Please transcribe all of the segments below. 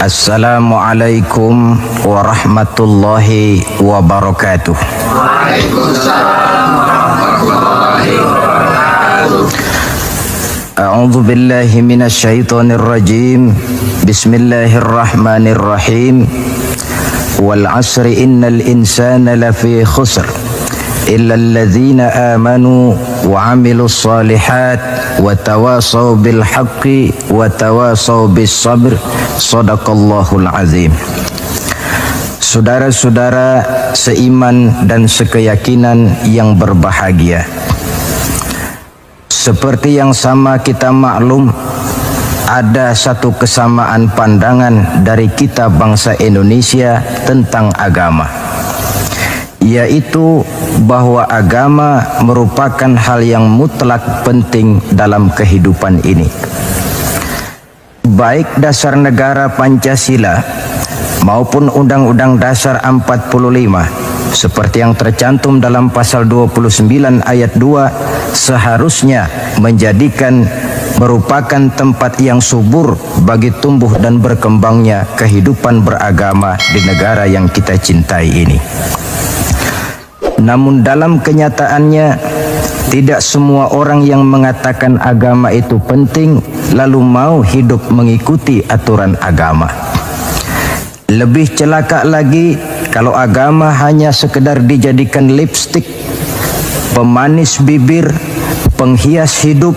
Assalamualaikum warahmatullahi wabarakatuh. Waalaikumsalam warahmatullahi wabarakatuh. A'udzu billahi minasyaitonir rajim. Bismillahirrahmanirrahim. Wal 'asri innal insana lafi khusr illa alladzina amanu wa 'amilus shalihat wa tawasaw bil haqqi wa tawasaw bis sabr. Shadaqallahul azim. Saudara-saudara seiman dan sekeyakinan yang berbahagia, seperti yang sama kita maklum, ada satu kesamaan pandangan dari kita bangsa Indonesia tentang agama, yaitu bahwa agama merupakan hal yang mutlak penting dalam kehidupan ini. Baik dasar negara Pancasila maupun Undang-Undang Dasar 45 seperti yang tercantum dalam pasal 29 ayat 2 seharusnya menjadikan merupakan tempat yang subur bagi tumbuh dan berkembangnya kehidupan beragama di negara yang kita cintai ini. Namun dalam kenyataannya, tidak semua orang yang mengatakan agama itu penting lalu mau hidup mengikuti aturan agama. Lebih celaka lagi kalau agama hanya sekedar dijadikan lipstik, pemanis bibir, penghias hidup.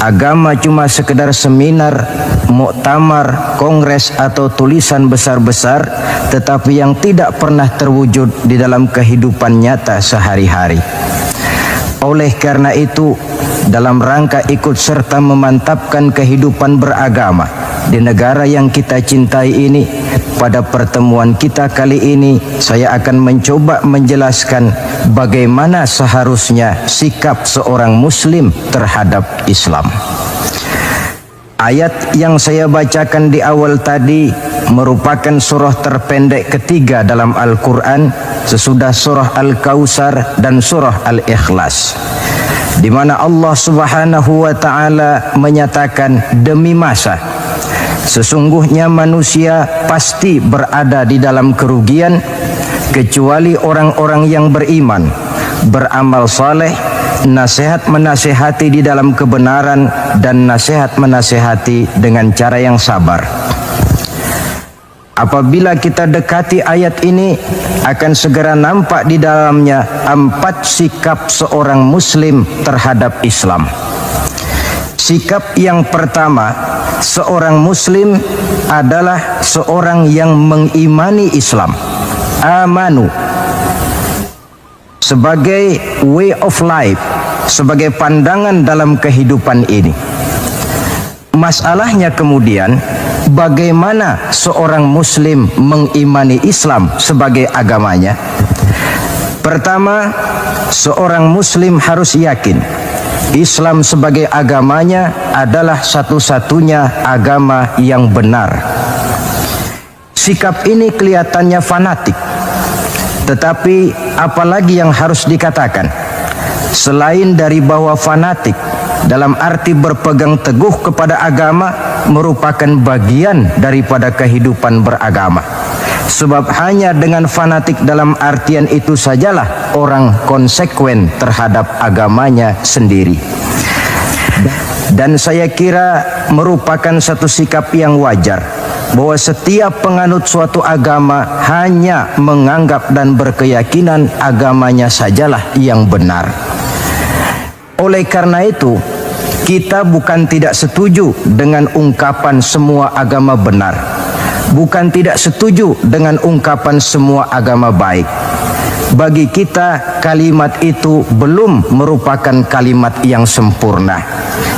Agama cuma sekedar seminar, muktamar, kongres atau tulisan besar-besar, tetapi yang tidak pernah terwujud di dalam kehidupan nyata sehari-hari. Oleh karena itu, dalam rangka ikut serta memantapkan kehidupan beragama di negara yang kita cintai ini, pada pertemuan kita kali ini saya akan mencoba menjelaskan bagaimana seharusnya sikap seorang muslim terhadap Islam. Ayat yang saya bacakan di awal tadi merupakan surah terpendek ketiga dalam Al-Quran sesudah surah Al-Kautsar dan surah Al-Ikhlas, di mana Allah Subhanahu wa Ta'ala menyatakan, demi masa sesungguhnya manusia pasti berada di dalam kerugian kecuali orang-orang yang beriman, beramal saleh, nasihat menasihati di dalam kebenaran, dan nasihat menasihati dengan cara yang sabar. Apabila kita dekati ayat ini, akan segera nampak di dalamnya 4 sikap seorang muslim terhadap Islam. Sikap yang pertama, seorang muslim adalah seorang yang mengimani Islam, amanu, sebagai way of life, sebagai pandangan dalam kehidupan ini. Masalahnya kemudian, bagaimana seorang muslim mengimani Islam sebagai agamanya? Pertama, seorang muslim harus yakin Islam sebagai agamanya adalah satu-satunya agama yang benar. Sikap ini kelihatannya fanatik, tetapi apalagi yang harus dikatakan selain dari bahwa fanatik dalam arti berpegang teguh kepada agama merupakan bagian daripada kehidupan beragama. Sebab hanya dengan fanatik dalam artian itu sajalah orang konsekuen terhadap agamanya sendiri. Dan saya kira merupakan satu sikap yang wajar bahwa setiap penganut suatu agama hanya menganggap dan berkeyakinan agamanya sajalah yang benar. Oleh karena itu, kita bukan tidak setuju dengan ungkapan semua agama benar, bukan tidak setuju dengan ungkapan semua agama baik. Bagi kita, kalimat itu belum merupakan kalimat yang sempurna.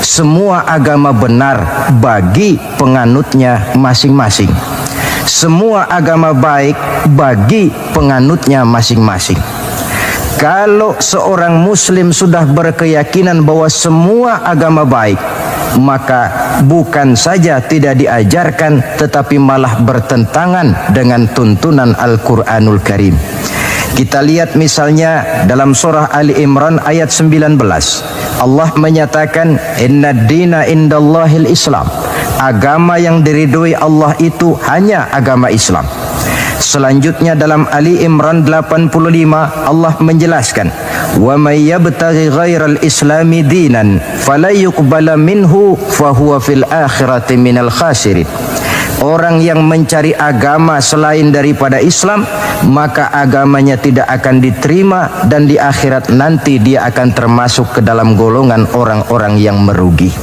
Semua agama benar bagi penganutnya masing-masing. Semua agama baik bagi penganutnya masing-masing. Kalau seorang muslim sudah berkeyakinan bahwa semua agama baik, maka bukan saja tidak diajarkan, tetapi malah bertentangan dengan tuntunan Al-Quranul Karim. Kita lihat misalnya dalam surah Ali Imran ayat 19. Allah menyatakan, Inna dina indallahil Islam. agama yang diridhoi Allah itu hanya agama Islam. Selanjutnya dalam Ali Imran 85 Allah menjelaskan, "Wa may yabtaghi ghairal islami dinan fala yuqbala minhu fa huwa fil akhirati minal khasirin." Orang yang mencari agama selain daripada Islam, maka agamanya tidak akan diterima dan di akhirat nanti dia akan termasuk ke dalam golongan orang-orang yang merugi.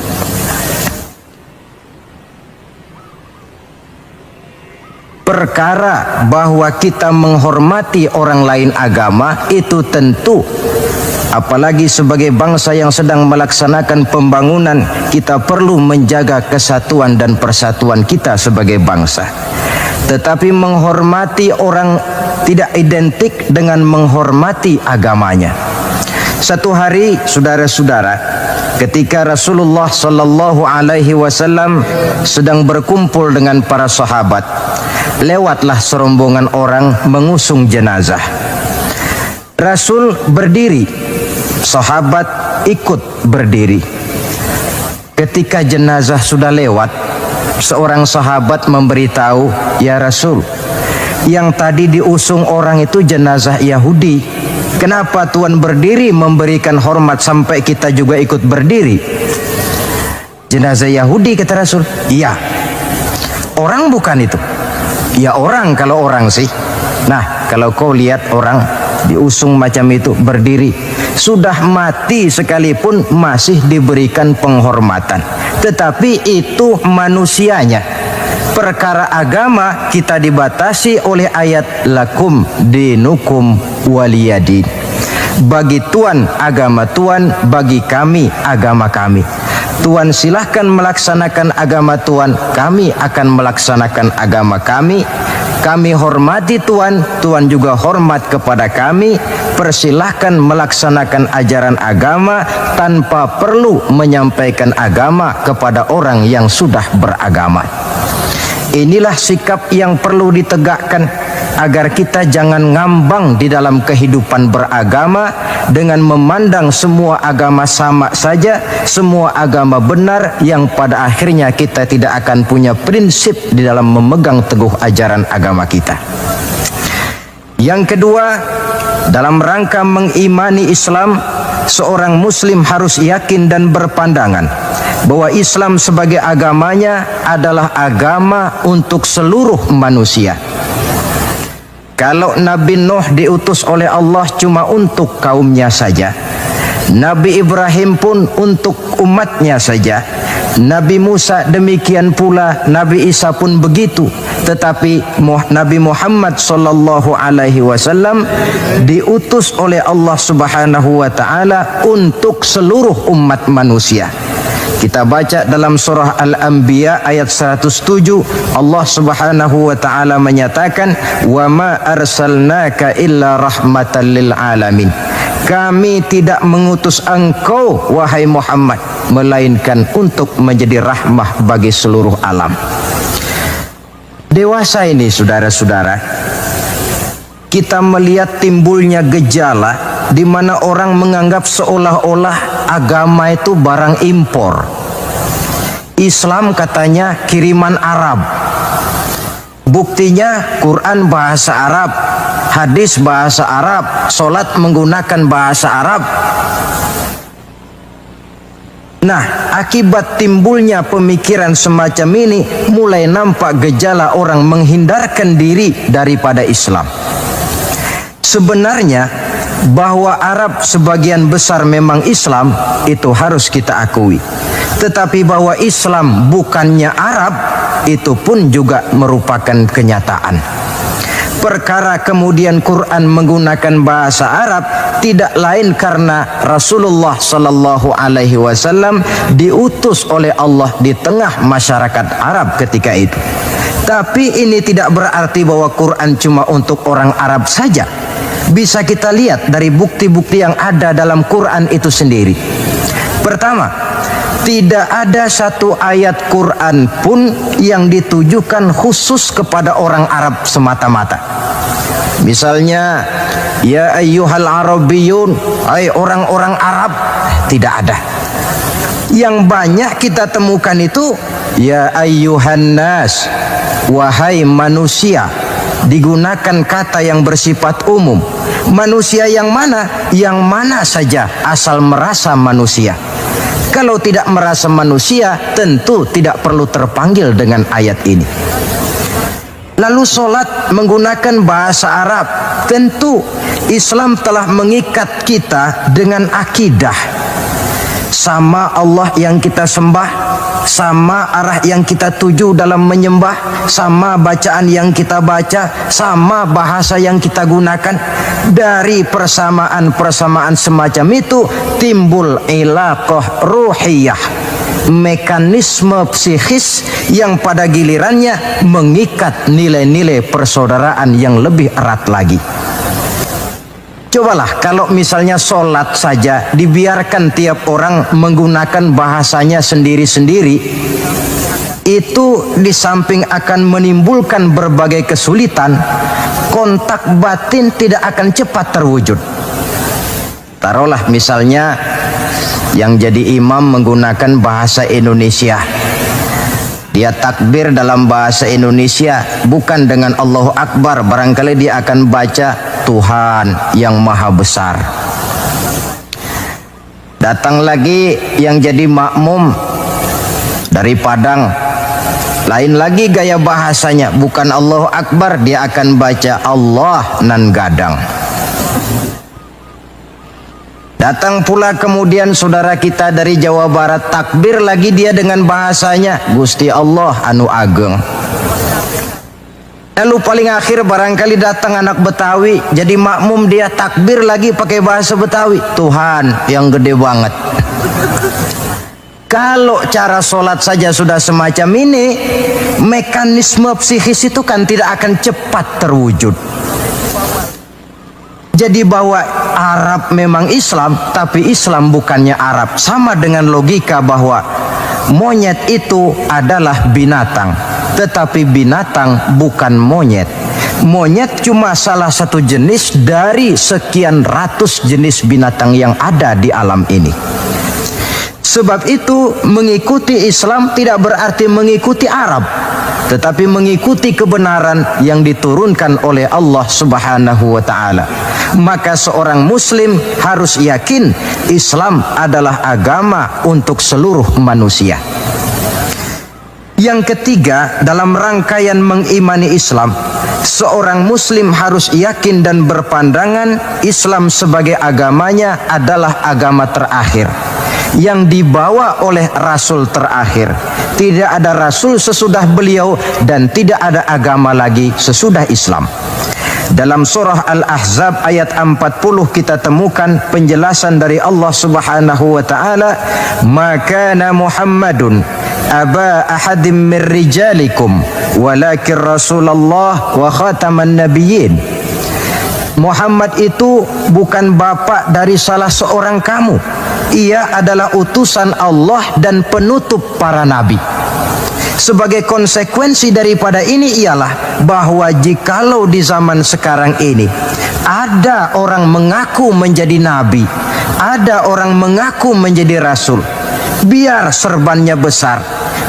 Perkara bahwa kita menghormati orang lain agama itu tentu, apalagi sebagai bangsa yang sedang melaksanakan pembangunan, kita perlu menjaga kesatuan dan persatuan kita sebagai bangsa. Tetapi menghormati orang tidak identik dengan menghormati agamanya. Satu hari, saudara-saudara, ketika Rasulullah Sallallahu Alaihi Wasallam sedang berkumpul dengan para sahabat, lewatlah serombongan orang mengusung jenazah. Rasul berdiri, sahabat ikut berdiri. Ketika jenazah sudah lewat, seorang sahabat memberitahu, "Ya Rasul, yang tadi diusung orang itu jenazah Yahudi. Kenapa Tuhan berdiri memberikan hormat sampai kita juga ikut berdiri?" Jenazah Yahudi, kata Rasul. "Iya." "Orang bukan itu?" "Ya orang, kalau orang sih." Nah, kalau kau lihat orang diusung macam itu berdiri, sudah mati sekalipun masih diberikan penghormatan. Tetapi itu manusianya. Perkara agama kita dibatasi oleh ayat lakum dinukum waliyadin. Bagi Tuhan agama Tuhan, bagi kami agama kami. Tuhan silahkan melaksanakan agama Tuhan, kami akan melaksanakan agama kami. Kami hormati Tuhan, Tuhan juga hormat kepada kami. Persilahkan melaksanakan ajaran agama tanpa perlu menyampaikan agama kepada orang yang sudah beragama. Inilah sikap yang perlu ditegakkan agar kita jangan ngambang di dalam kehidupan beragama dengan memandang semua agama sama saja, semua agama benar, yang pada akhirnya kita tidak akan punya prinsip di dalam memegang teguh ajaran agama kita. Yang kedua, dalam rangka mengimani Islam, seorang muslim harus yakin dan berpandangan bahwa Islam sebagai agamanya adalah agama untuk seluruh manusia. Kalau Nabi Nuh diutus oleh Allah cuma untuk kaumnya saja, Nabi Ibrahim pun untuk umatnya saja, Nabi Musa demikian pula, Nabi Isa pun begitu. Tetapi Nabi Muhammad sallallahu alaihi wasallam diutus oleh Allah Subhanahu wa taala untuk seluruh umat manusia. Kita baca dalam surah Al-Anbiya ayat 107, Allah Subhanahu wa taala menyatakan, "Wa ma arsalnaka illa rahmatan lil alamin." Kami tidak mengutus engkau wahai Muhammad melainkan untuk menjadi rahmah bagi seluruh alam. Dewasa ini saudara-saudara, kita melihat timbulnya gejala di mana orang menganggap seolah-olah agama itu barang impor. Islam katanya kiriman Arab. Buktinya Quran bahasa Arab, hadis bahasa Arab, solat menggunakan bahasa Arab. Nah, akibat timbulnya pemikiran semacam ini, mulai nampak gejala orang menghindarkan diri daripada Islam. Sebenarnya bahwa Arab sebagian besar memang Islam, itu harus kita akui. Tetapi bahwa Islam bukannya Arab, itu pun juga merupakan kenyataan. Perkara kemudian Quran menggunakan bahasa Arab tidak lain karena Rasulullah sallallahu alaihi wasallam diutus oleh Allah di tengah masyarakat Arab ketika itu. Tapi ini tidak berarti bahwa Quran cuma untuk orang Arab saja. Bisa kita lihat dari bukti-bukti yang ada dalam Quran itu sendiri. Pertama, tidak ada satu ayat Quran pun yang ditujukan khusus kepada orang Arab semata-mata. Misalnya, ya ayyuhal arabiyyun, hai orang-orang Arab, tidak ada. Yang banyak kita temukan itu ya ayyuhan nas, wahai manusia. Digunakan kata yang bersifat umum. Manusia yang mana? Yang mana saja asal merasa manusia. Kalau tidak merasa manusia, tentu tidak perlu terpanggil dengan ayat ini. Lalu solat menggunakan bahasa Arab. Tentu Islam telah mengikat kita dengan akidah. Sama Allah yang kita sembah, sama arah yang kita tuju dalam menyembah, sama bacaan yang kita baca, sama bahasa yang kita gunakan. Dari persamaan-persamaan semacam itu timbul ilaqah ruhiyah, mekanisme psikis yang pada gilirannya mengikat nilai-nilai persaudaraan yang lebih erat lagi. Cobalah kalau misalnya sholat saja dibiarkan tiap orang menggunakan bahasanya sendiri-sendiri, itu di samping akan menimbulkan berbagai kesulitan, kontak batin tidak akan cepat terwujud. Taruhlah misalnya yang jadi imam menggunakan bahasa Indonesia. Dia takbir dalam bahasa Indonesia bukan dengan Allahu Akbar, barangkali dia akan baca Tuhan yang Maha Besar. Datang lagi yang jadi makmum dari Padang, lain lagi gaya bahasanya, bukan Allahu Akbar, dia akan baca Allah nan gadang. Datang pula kemudian saudara kita dari Jawa Barat, takbir lagi dia dengan bahasanya Gusti Allah anu ageng. Lalu paling akhir barangkali datang anak Betawi, jadi makmum dia takbir lagi pakai bahasa Betawi, Tuhan yang gede banget. Kalau cara sholat saja sudah semacam ini, mekanisme psikis itu kan tidak akan cepat terwujud. Jadi bahwa Arab memang Islam, tapi Islam bukannya Arab. Sama dengan logika bahwa monyet itu adalah binatang, tetapi binatang bukan monyet. Monyet cuma salah satu jenis dari sekian ratus jenis binatang yang ada di alam ini. Sebab itu mengikuti Islam tidak berarti mengikuti Arab, tetapi mengikuti kebenaran yang diturunkan oleh Allah Subhanahu wa ta'ala. Maka seorang muslim harus yakin Islam adalah agama untuk seluruh manusia. Yang ketiga, dalam rangkaian mengimani Islam, seorang muslim harus yakin dan berpandangan Islam sebagai agamanya adalah agama terakhir yang dibawa oleh Rasul terakhir. Tidak ada Rasul sesudah beliau dan tidak ada agama lagi sesudah Islam. Dalam surah Al-Ahzab ayat 40 kita temukan penjelasan dari Allah Subhanahu wa ta'ala, "Ma kana Muhammadun aba ahadim min rijalikum walakin Rasulullah wa khataman nabiyyin." Muhammad itu bukan bapak dari salah seorang kamu. Ia adalah utusan Allah dan penutup para nabi. Sebagai konsekuensi daripada ini ialah bahwa jikalau di zaman sekarang ini ada orang mengaku menjadi nabi, ada orang mengaku menjadi rasul, biar serbannya besar,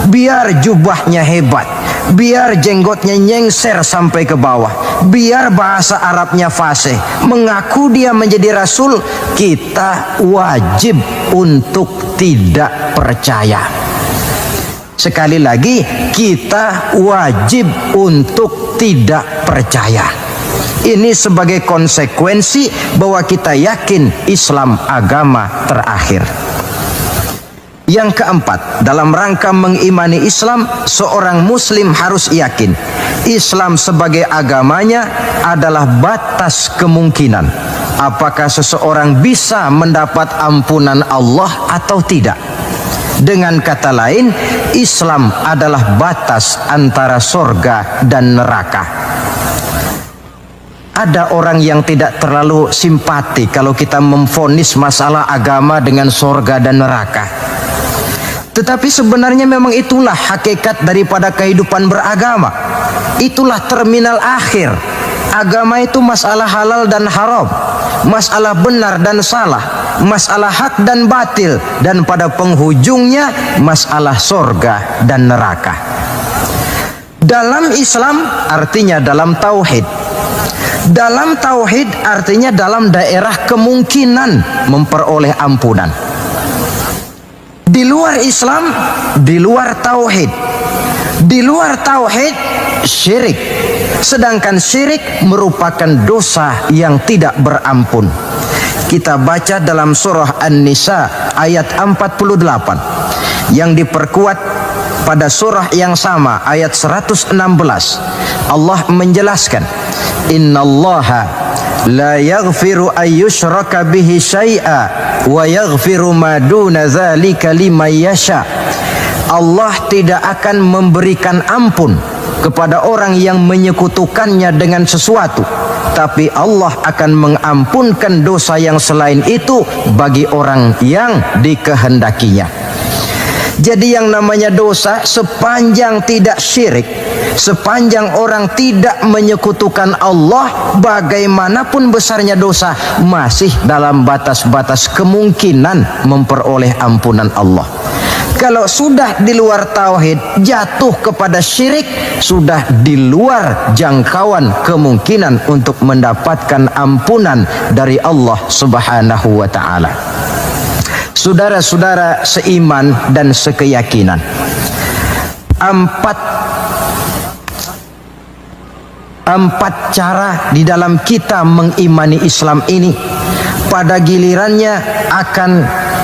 biar jubahnya hebat, biar jenggotnya nyengser sampai ke bawah, biar bahasa Arabnya fasih, mengaku dia menjadi rasul, kita wajib untuk tidak percaya. Sekali lagi, kita wajib untuk tidak percaya. Ini sebagai konsekuensi bahwa kita yakin Islam agama terakhir. Yang keempat, dalam rangka mengimani Islam, seorang muslim harus yakin Islam sebagai agamanya adalah batas kemungkinan. Apakah seseorang bisa mendapat ampunan Allah atau tidak? Dengan kata lain, Islam adalah batas antara sorga dan neraka. Ada orang yang tidak terlalu simpati kalau kita memvonis masalah agama dengan sorga dan neraka. Tetapi sebenarnya memang itulah hakikat daripada kehidupan beragama. Itulah terminal akhir. Agama itu masalah halal dan haram, masalah benar dan salah, masalah hak dan batil, dan pada penghujungnya masalah sorga dan neraka. Dalam Islam artinya dalam tauhid. Dalam tauhid artinya dalam daerah kemungkinan memperoleh ampunan. Di luar Islam, di luar tauhid. Di luar tauhid, syirik. Sedangkan syirik merupakan dosa yang tidak berampun. Kita baca dalam surah An-Nisa ayat 48 yang diperkuat pada surah yang sama ayat 116. Allah menjelaskan, innallaha la yaghfiru ayyushraka bihi syai'a wa yaghfiru ma duna dzalika liman yasha. Allah tidak akan memberikan ampun kepada orang yang menyekutukannya dengan sesuatu, tapi Allah akan mengampunkan dosa yang selain itu bagi orang yang dikehendakinya. Jadi yang namanya dosa, sepanjang tidak syirik, sepanjang orang tidak menyekutukan Allah, bagaimanapun besarnya dosa, masih dalam batas-batas kemungkinan memperoleh ampunan Allah. Kalau sudah di luar tauhid, jatuh kepada syirik, sudah di luar jangkauan kemungkinan untuk mendapatkan ampunan dari Allah Subhanahu wa ta'ala. Saudara-saudara seiman dan sekeyakinan, empat cara di dalam kita mengimani Islam ini pada gilirannya akan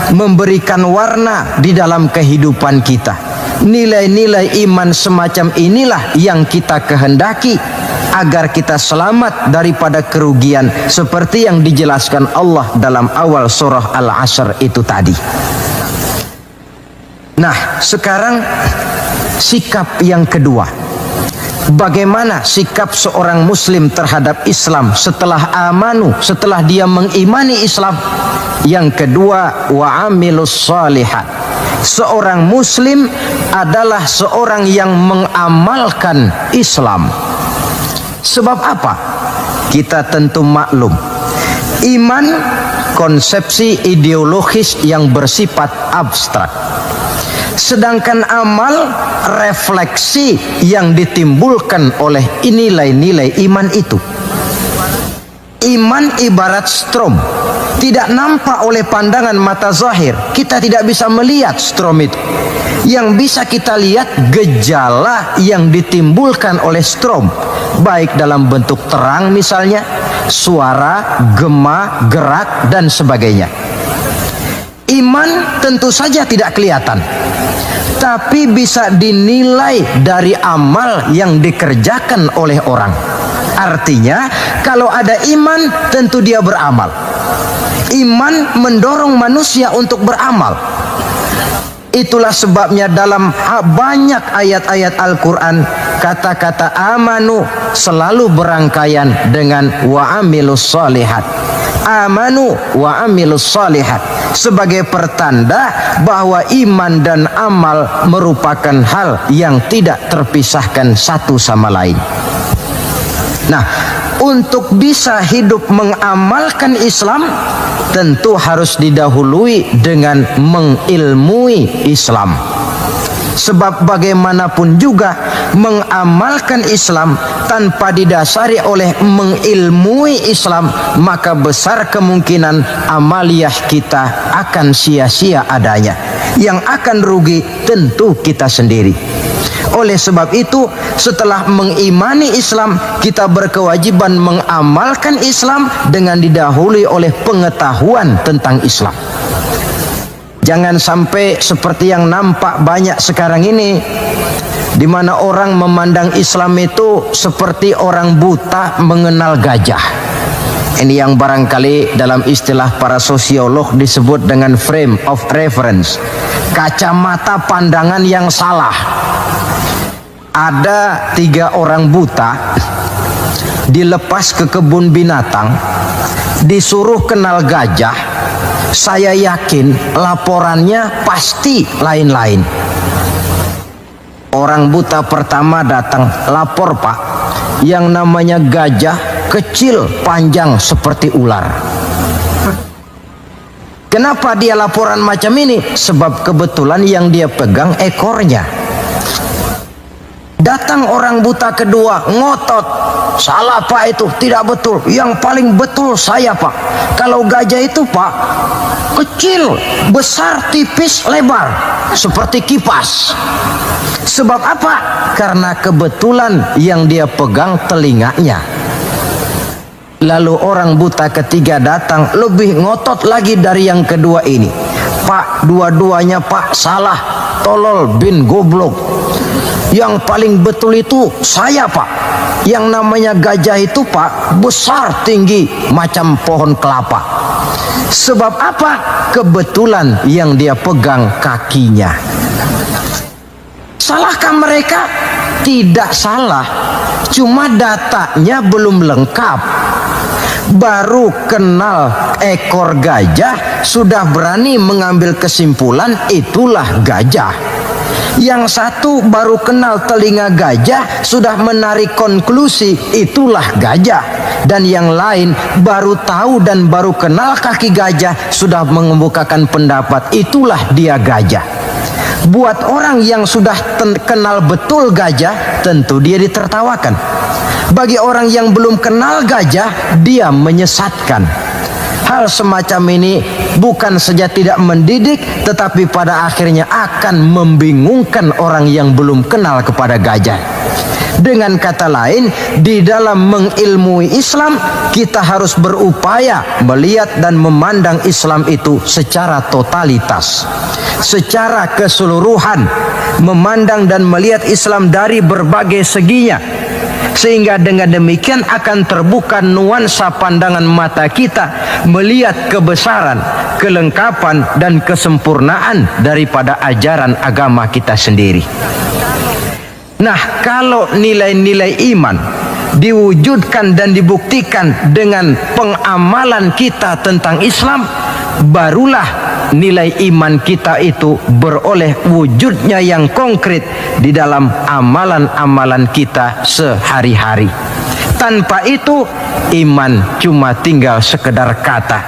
memberikan warna di dalam kehidupan kita. Nilai-nilai iman semacam inilah yang kita kehendaki agar kita selamat daripada kerugian seperti yang dijelaskan Allah dalam awal surah Al-Asr itu tadi. Nah, sekarang sikap yang kedua. Bagaimana sikap seorang muslim terhadap Islam setelah amanu, setelah dia mengimani Islam? Yang kedua, wa amilus shalihat. Seorang muslim adalah seorang yang mengamalkan Islam. Sebab apa? Kita tentu maklum, iman konsepsi ideologis yang bersifat abstrak. Sedangkan amal refleksi yang ditimbulkan oleh nilai-nilai iman itu. Iman ibarat strom, tidak nampak oleh pandangan mata zahir. Kita tidak bisa melihat strom itu. Yang bisa kita lihat gejala yang ditimbulkan oleh strom, baik dalam bentuk terang misalnya, suara, gema, gerak, dan sebagainya. Iman tentu saja tidak kelihatan, tapi bisa dinilai dari amal yang dikerjakan oleh orang. Artinya, kalau ada iman, tentu dia beramal. Iman mendorong manusia untuk beramal. Itulah sebabnya dalam banyak ayat-ayat Al-Quran, kata-kata amanu selalu berangkaian dengan wa amilus shalihat. Amanu wa amilus shalihat, sebagai pertanda bahwa iman dan amal merupakan hal yang tidak terpisahkan satu sama lain. Nah, untuk bisa hidup mengamalkan Islam, tentu harus didahului dengan mengilmui Islam. Sebab bagaimanapun juga mengamalkan Islam tanpa didasari oleh mengilmui Islam, maka besar kemungkinan amaliyah kita akan sia-sia adanya. Yang akan rugi tentu kita sendiri. Oleh sebab itu, setelah mengimani Islam, kita berkewajiban mengamalkan Islam dengan didahului oleh pengetahuan tentang Islam. Jangan sampai seperti yang nampak banyak sekarang ini, di mana orang memandang Islam itu seperti orang buta mengenal gajah. Ini yang barangkali dalam istilah para sosiolog disebut dengan frame of reference, kacamata pandangan yang salah. Ada 3 orang buta dilepas ke kebun binatang, disuruh kenal gajah. Saya yakin laporannya pasti lain-lain. Orang buta pertama datang, lapor Pak, yang namanya gajah kecil, panjang seperti ular. Kenapa dia laporan macam ini? Sebab kebetulan yang dia pegang ekornya. Datang orang buta kedua, ngotot. Salah Pak, itu tidak betul. Yang paling betul saya Pak. Kalau gajah itu Pak, kecil, besar, tipis, lebar, seperti kipas. Sebab apa? Karena kebetulan yang dia pegang telinganya. Lalu orang buta ketiga datang, lebih ngotot lagi dari yang kedua ini. Pak, dua-duanya Pak salah, tolol bin goblok. Yang paling betul itu saya Pak. Yang namanya gajah itu Pak, besar tinggi macam pohon kelapa. Sebab apa? Kebetulan yang dia pegang kakinya. Salahkah mereka? Tidak salah, cuma datanya belum lengkap. Baru kenal ekor gajah sudah berani mengambil kesimpulan itulah gajah. Yang satu baru kenal telinga gajah sudah menarik konklusi itulah gajah. Dan yang lain baru tahu dan baru kenal kaki gajah sudah mengemukakan pendapat itulah dia gajah. Buat orang yang sudah kenal betul gajah, tentu dia ditertawakan. Bagi orang yang belum kenal gajah, dia menyesatkan. Hal semacam ini bukan saja tidak mendidik, tetapi pada akhirnya akan membingungkan orang yang belum kenal kepada gajah. Dengan kata lain, di dalam mengilmui Islam, kita harus berupaya melihat dan memandang Islam itu secara totalitas, secara keseluruhan, memandang dan melihat Islam dari berbagai seginya. Sehingga dengan demikian akan terbuka nuansa pandangan mata kita melihat kebesaran, kelengkapan dan kesempurnaan daripada ajaran agama kita sendiri. Nah, kalau nilai-nilai iman diwujudkan dan dibuktikan dengan pengamalan kita tentang Islam, barulah nilai iman kita itu beroleh wujudnya yang konkret di dalam amalan-amalan kita sehari-hari. Tanpa itu, iman cuma tinggal sekedar kata.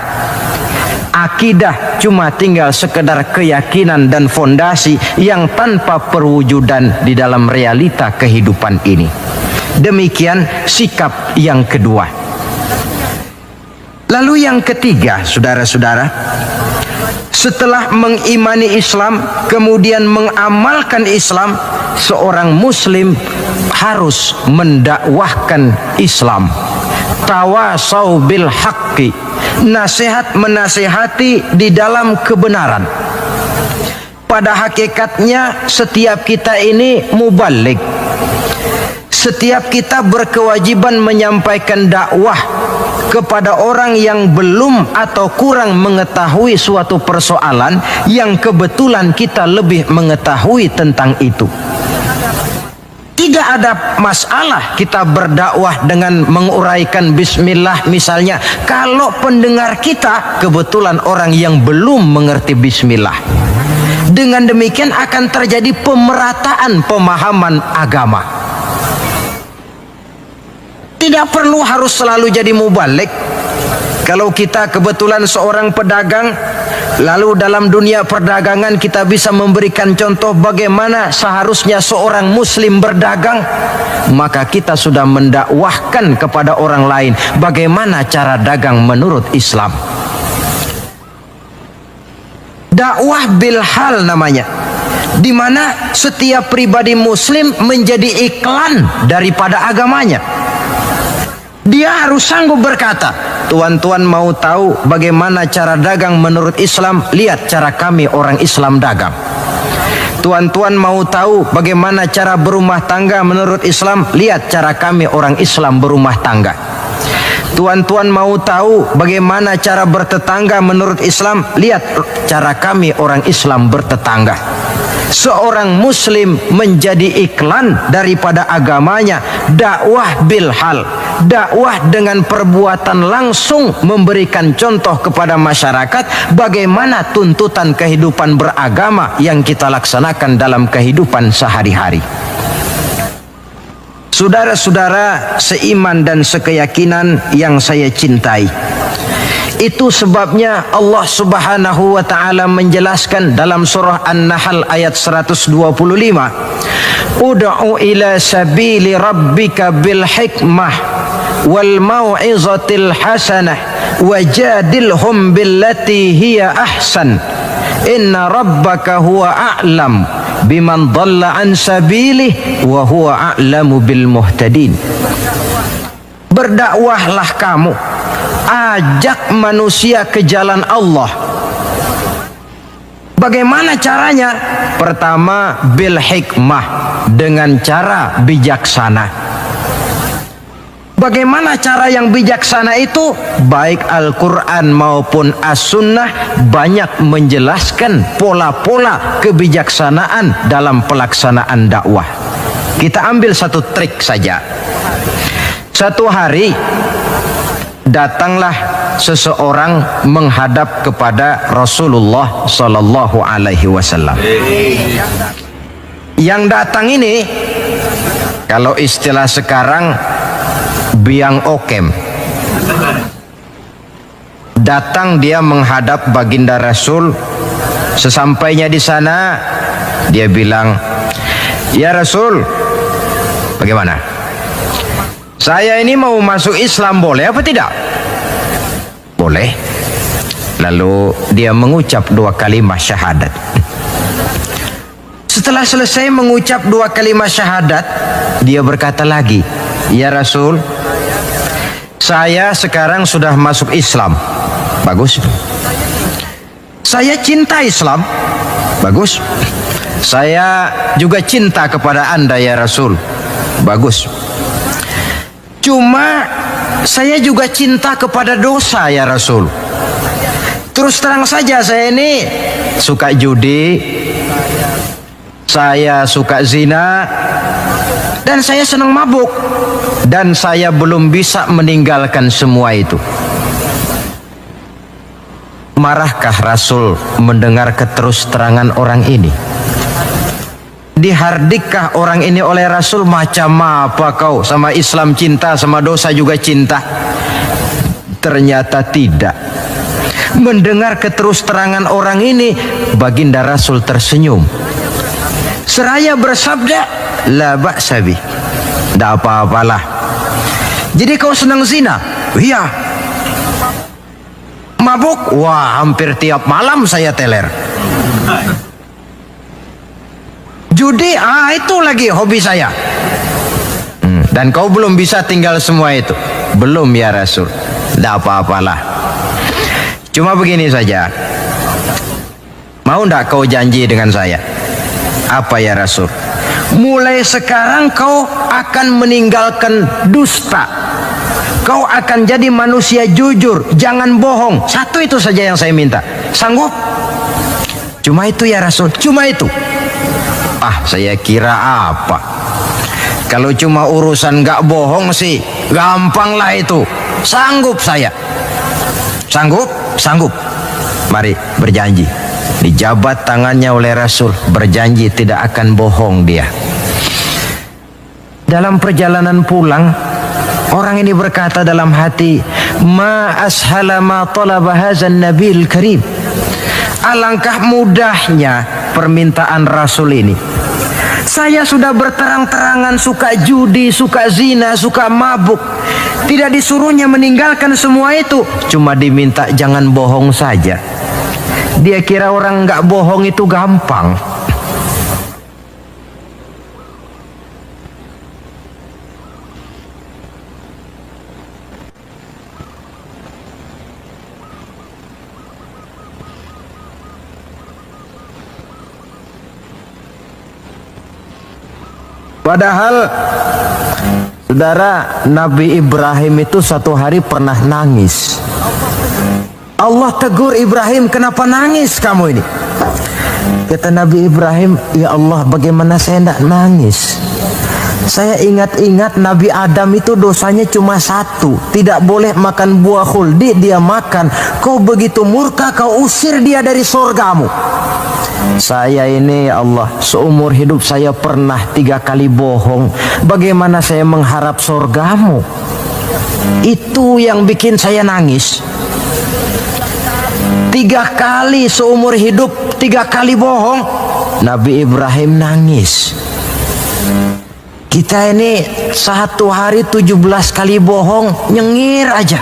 Akidah cuma tinggal sekedar keyakinan dan fondasi yang tanpa perwujudan di dalam realita kehidupan ini. Demikian sikap yang kedua. Lalu yang ketiga, saudara-saudara, setelah mengimani Islam, kemudian mengamalkan Islam, seorang muslim harus mendakwahkan Islam. Tawasau bil haqqi, nasihat menasihati di dalam kebenaran. Pada hakikatnya setiap kita ini mubaligh. Setiap kita berkewajiban menyampaikan dakwah kepada orang yang belum atau kurang mengetahui suatu persoalan yang kebetulan kita lebih mengetahui tentang itu. Tidak ada masalah kita berdakwah dengan menguraikan bismillah misalnya, kalau pendengar kita kebetulan orang yang belum mengerti bismillah. Dengan demikian akan terjadi pemerataan pemahaman agama. Tidak perlu harus selalu jadi mubaligh. Kalau kita kebetulan seorang pedagang, lalu dalam dunia perdagangan kita bisa memberikan contoh bagaimana seharusnya seorang muslim berdagang, maka kita sudah mendakwahkan kepada orang lain bagaimana cara dagang menurut Islam. Dakwah bil hal namanya, di mana setiap pribadi muslim menjadi iklan daripada agamanya. Dia harus sanggup berkata, tuan-tuan mau tahu bagaimana cara dagang menurut Islam? Lihat cara kami orang Islam dagang. Tuan-tuan mau tahu bagaimana cara berumah tangga menurut Islam? Lihat cara kami orang Islam berumah tangga. Tuan-tuan mau tahu bagaimana cara bertetangga menurut Islam? Lihat cara kami orang Islam bertetangga. Seorang muslim menjadi iklan daripada agamanya. Dakwah bil hal, dakwah dengan perbuatan langsung, memberikan contoh kepada masyarakat bagaimana tuntutan kehidupan beragama yang kita laksanakan dalam kehidupan sehari-hari. Saudara-saudara seiman dan sekeyakinan yang saya cintai, itu sebabnya Allah Subhanahu wa taala menjelaskan dalam surah An-Nahl ayat 125, Ud'u ila sabili rabbika bil hikmah wal mau'izatil hasanah wajadilhum billati hiya ahsan inna rabbaka huwa a'lam biman dhalla an sabilih wa huwa a'lamu bil muhtadin. Berdakwahlah kamu, ajak manusia ke jalan Allah. Bagaimana caranya? Pertama, bil hikmah, dengan cara bijaksana. Bagaimana cara yang bijaksana itu? Baik Al-Quran maupun As-Sunnah banyak menjelaskan pola-pola kebijaksanaan dalam pelaksanaan dakwah. Kita ambil satu trik saja. Satu hari datanglah seseorang menghadap kepada Rasulullah Sallallahu Alaihi Wasallam. Yang datang ini, kalau istilah sekarang, biang okem. Datang dia menghadap baginda Rasul. Sesampainya di sana, dia bilang, "Ya Rasul, bagaimana? Saya ini mau masuk Islam, boleh apa tidak?" Boleh. Lalu dia mengucap 2 kalimat syahadat. Setelah selesai mengucap 2 kalimat syahadat, dia berkata lagi, "Ya Rasul, saya sekarang sudah masuk Islam." Bagus. "Saya cinta Islam." Bagus. "Saya juga cinta kepada Anda ya Rasul." Bagus. "Cuma saya juga cinta kepada dosa ya Rasul. Terus terang saja, saya ini suka judi, saya suka zina, dan saya senang mabuk, dan saya belum bisa meninggalkan semua itu." Marahkah Rasul mendengar keterus-terangan orang ini? Dihardikkah orang ini oleh Rasul, "Macam apa kau, sama Islam cinta, sama dosa juga cinta?" Ternyata tidak. Mendengar keterus-terangan orang ini, baginda Rasul tersenyum. Seraya bersabda, "La ba'sa bih." Tidak apa-apalah. "Jadi kau senang zina?" "Iya." "Mabuk?" "Wah, hampir tiap malam saya teler." "Judi?" Itu lagi hobi saya." "Dan kau belum bisa tinggal semua itu?" "Belum ya Rasul." "Tidak apa-apalah. Cuma begini saja, mau tidak kau janji dengan saya?" "Apa ya Rasul?" "Mulai sekarang kau akan meninggalkan dusta. Kau akan jadi manusia jujur, jangan bohong. Satu itu saja yang saya minta. Sanggup?" "Cuma itu ya Rasul." "Cuma itu?" Saya kira apa? Kalau cuma urusan gak bohong sih, gampang lah itu. Sanggup saya." "Sanggup?" "Sanggup." "Mari berjanji." Dijabat tangannya oleh Rasul, berjanji tidak akan bohong dia. Dalam perjalanan pulang, orang ini berkata dalam hati, "Ma ashala ma talaba hadzan nabil karim." Alangkah mudahnya permintaan Rasul ini. Saya sudah berterang-terangan suka judi, suka zina, suka mabuk. Tidak disuruhnya meninggalkan semua itu, cuma diminta jangan bohong saja. Dia kira orang nggak bohong itu gampang. Padahal, saudara, Nabi Ibrahim itu satu hari pernah nangis. Allah tegur Ibrahim, "Kenapa nangis kamu ini?" Kata Nabi Ibrahim, "Ya Allah, bagaimana saya tidak nangis? Saya ingat-ingat Nabi Adam itu dosanya cuma 1, tidak boleh makan buah khuldi, dia makan. Kau begitu murka, kau usir dia dari surgamu. Saya ini ya Allah, seumur hidup saya pernah 3 kali bohong. Bagaimana saya mengharap surgamu? Itu yang bikin saya nangis. 3 kali seumur hidup, 3 kali bohong. Nabi Ibrahim nangis. Kita ini 1 hari 17 kali bohong, nyengir aja,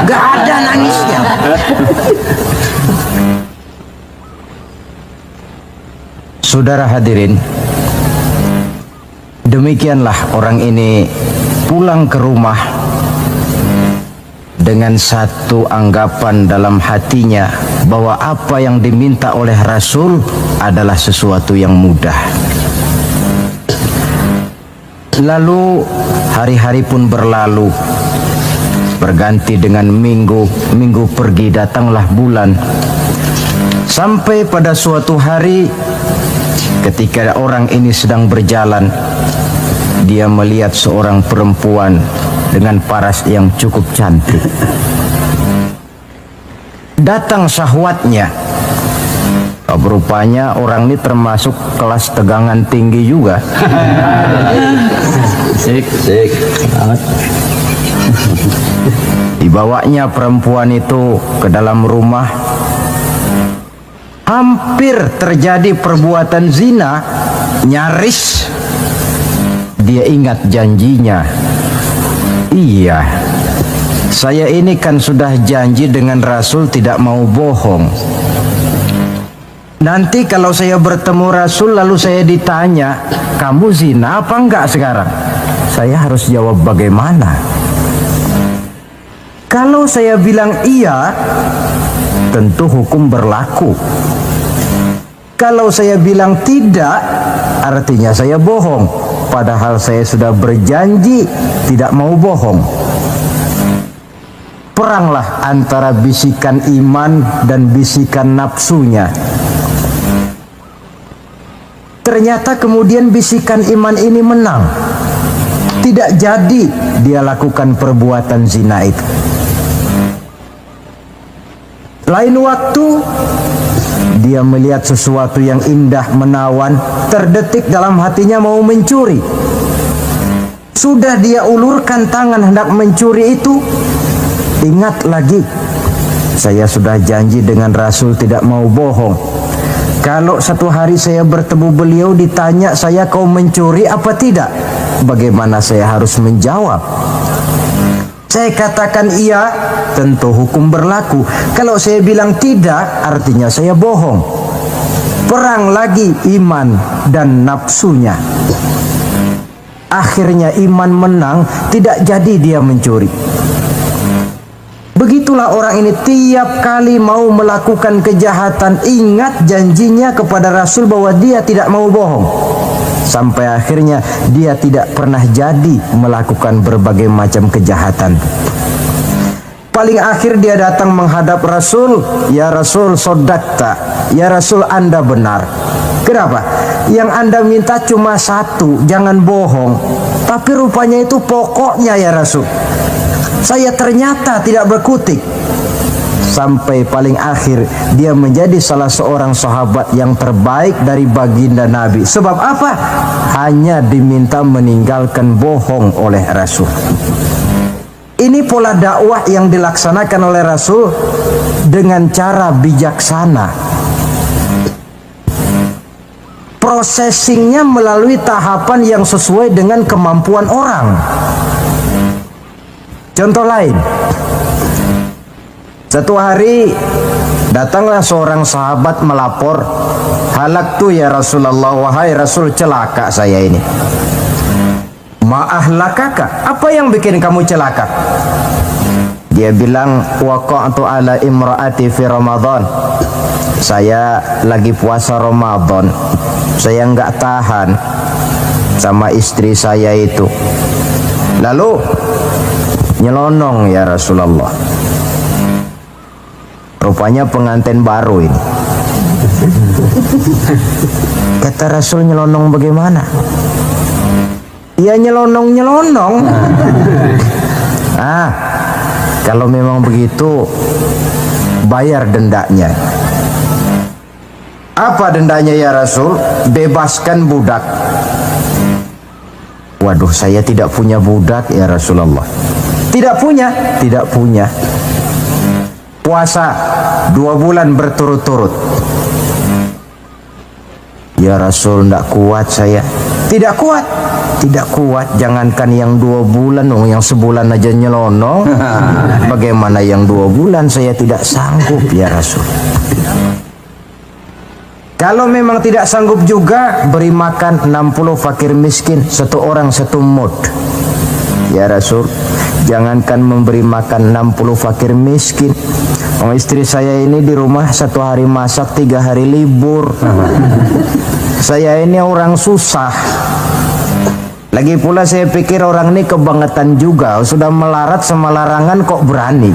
gak ada nangisnya. Saudara hadirin, demikianlah orang ini pulang ke rumah dengan satu anggapan dalam hatinya bahwa apa yang diminta oleh Rasul adalah sesuatu yang mudah. Lalu hari-hari pun berlalu, berganti dengan minggu, minggu pergi, datanglah bulan. Sampai pada suatu hari ketika orang ini sedang berjalan, dia melihat seorang perempuan dengan paras yang cukup cantik. Datang syahwatnya. Rupanya orang ini termasuk kelas tegangan tinggi juga. Dibawanya perempuan itu ke dalam rumah. Hampir terjadi perbuatan zina. Nyaris dia ingat janjinya. Iya, saya ini kan sudah janji dengan Rasul tidak mau bohong. Nanti kalau saya bertemu Rasul lalu saya ditanya, kamu zina apa enggak sekarang? Saya harus jawab bagaimana? Kalau saya bilang iya, tentu hukum berlaku. Kalau saya bilang tidak, artinya saya bohong. Padahal saya sudah berjanji tidak mau bohong. Peranglah antara bisikan iman dan bisikan nafsunya. Ternyata kemudian bisikan iman ini menang. Tidak jadi dia lakukan perbuatan zina itu. Lain waktu dia melihat sesuatu yang indah menawan, terdetik dalam hatinya mau mencuri. Sudah dia ulurkan tangan hendak mencuri itu, ingat lagi, saya sudah janji dengan Rasul tidak mau bohong. Kalau satu hari saya bertemu beliau ditanya saya kau mencuri apa tidak, bagaimana saya harus menjawab? Saya katakan iya, tentu hukum berlaku. Kalau saya bilang tidak, artinya saya bohong. Perang lagi iman dan nafsunya. Akhirnya iman menang, tidak jadi dia mencuri. Begitulah orang ini tiap kali mau melakukan kejahatan, ingat janjinya kepada Rasul bahwa dia tidak mau bohong. Sampai akhirnya dia tidak pernah jadi melakukan berbagai macam kejahatan. Paling akhir dia datang menghadap Rasul, ya Rasul sodakta, ya Rasul Anda benar. Kenapa? Yang Anda minta cuma satu, jangan bohong. Tapi rupanya itu pokoknya ya Rasul. Saya ternyata tidak berkutik. Sampai paling akhir dia menjadi salah seorang sahabat yang terbaik dari baginda Nabi. Sebab apa? Hanya diminta meninggalkan bohong oleh Rasul. Ini pola dakwah yang dilaksanakan oleh Rasul dengan cara bijaksana. Processingnya melalui tahapan yang sesuai dengan kemampuan orang. Contoh lain, satu hari datanglah seorang sahabat melapor, halaktu ya Rasulullah, wahai Rasul celaka saya ini. Ma'ahlakaka, apa yang bikin kamu celaka? Dia bilang, waqa'tu ala imra'ati fi Ramadan. Saya lagi puasa Ramadan, saya nggak tahan sama istri saya itu. Lalu nyelonong ya Rasulullah. Rupanya pengantin baru ini. Kata Rasul, nyelonong bagaimana? Ya nyelonong-nyelonong. Kalau memang begitu bayar dendanya. Apa dendanya ya Rasul? Bebaskan budak. Waduh, saya tidak punya budak ya Rasulullah. Tidak punya? Tidak punya. Puasa 2 bulan berturut-turut. Ya Rasul, tidak kuat saya. Tidak kuat? Tidak kuat. Jangankan yang 2 bulan, yang sebulan aja nyelonong. Bagaimana yang 2 bulan? Saya tidak sanggup ya Rasul. Kalau memang tidak sanggup juga, beri makan 60 fakir miskin, 1 orang 1 mud. Ya Rasul, jangankan memberi makan 60 fakir miskin. Istri saya ini di rumah 1 hari masak, 3 hari libur. Saya ini orang susah. Lagi pula saya pikir orang ini kebangetan juga. Sudah melarat sama larangan kok berani.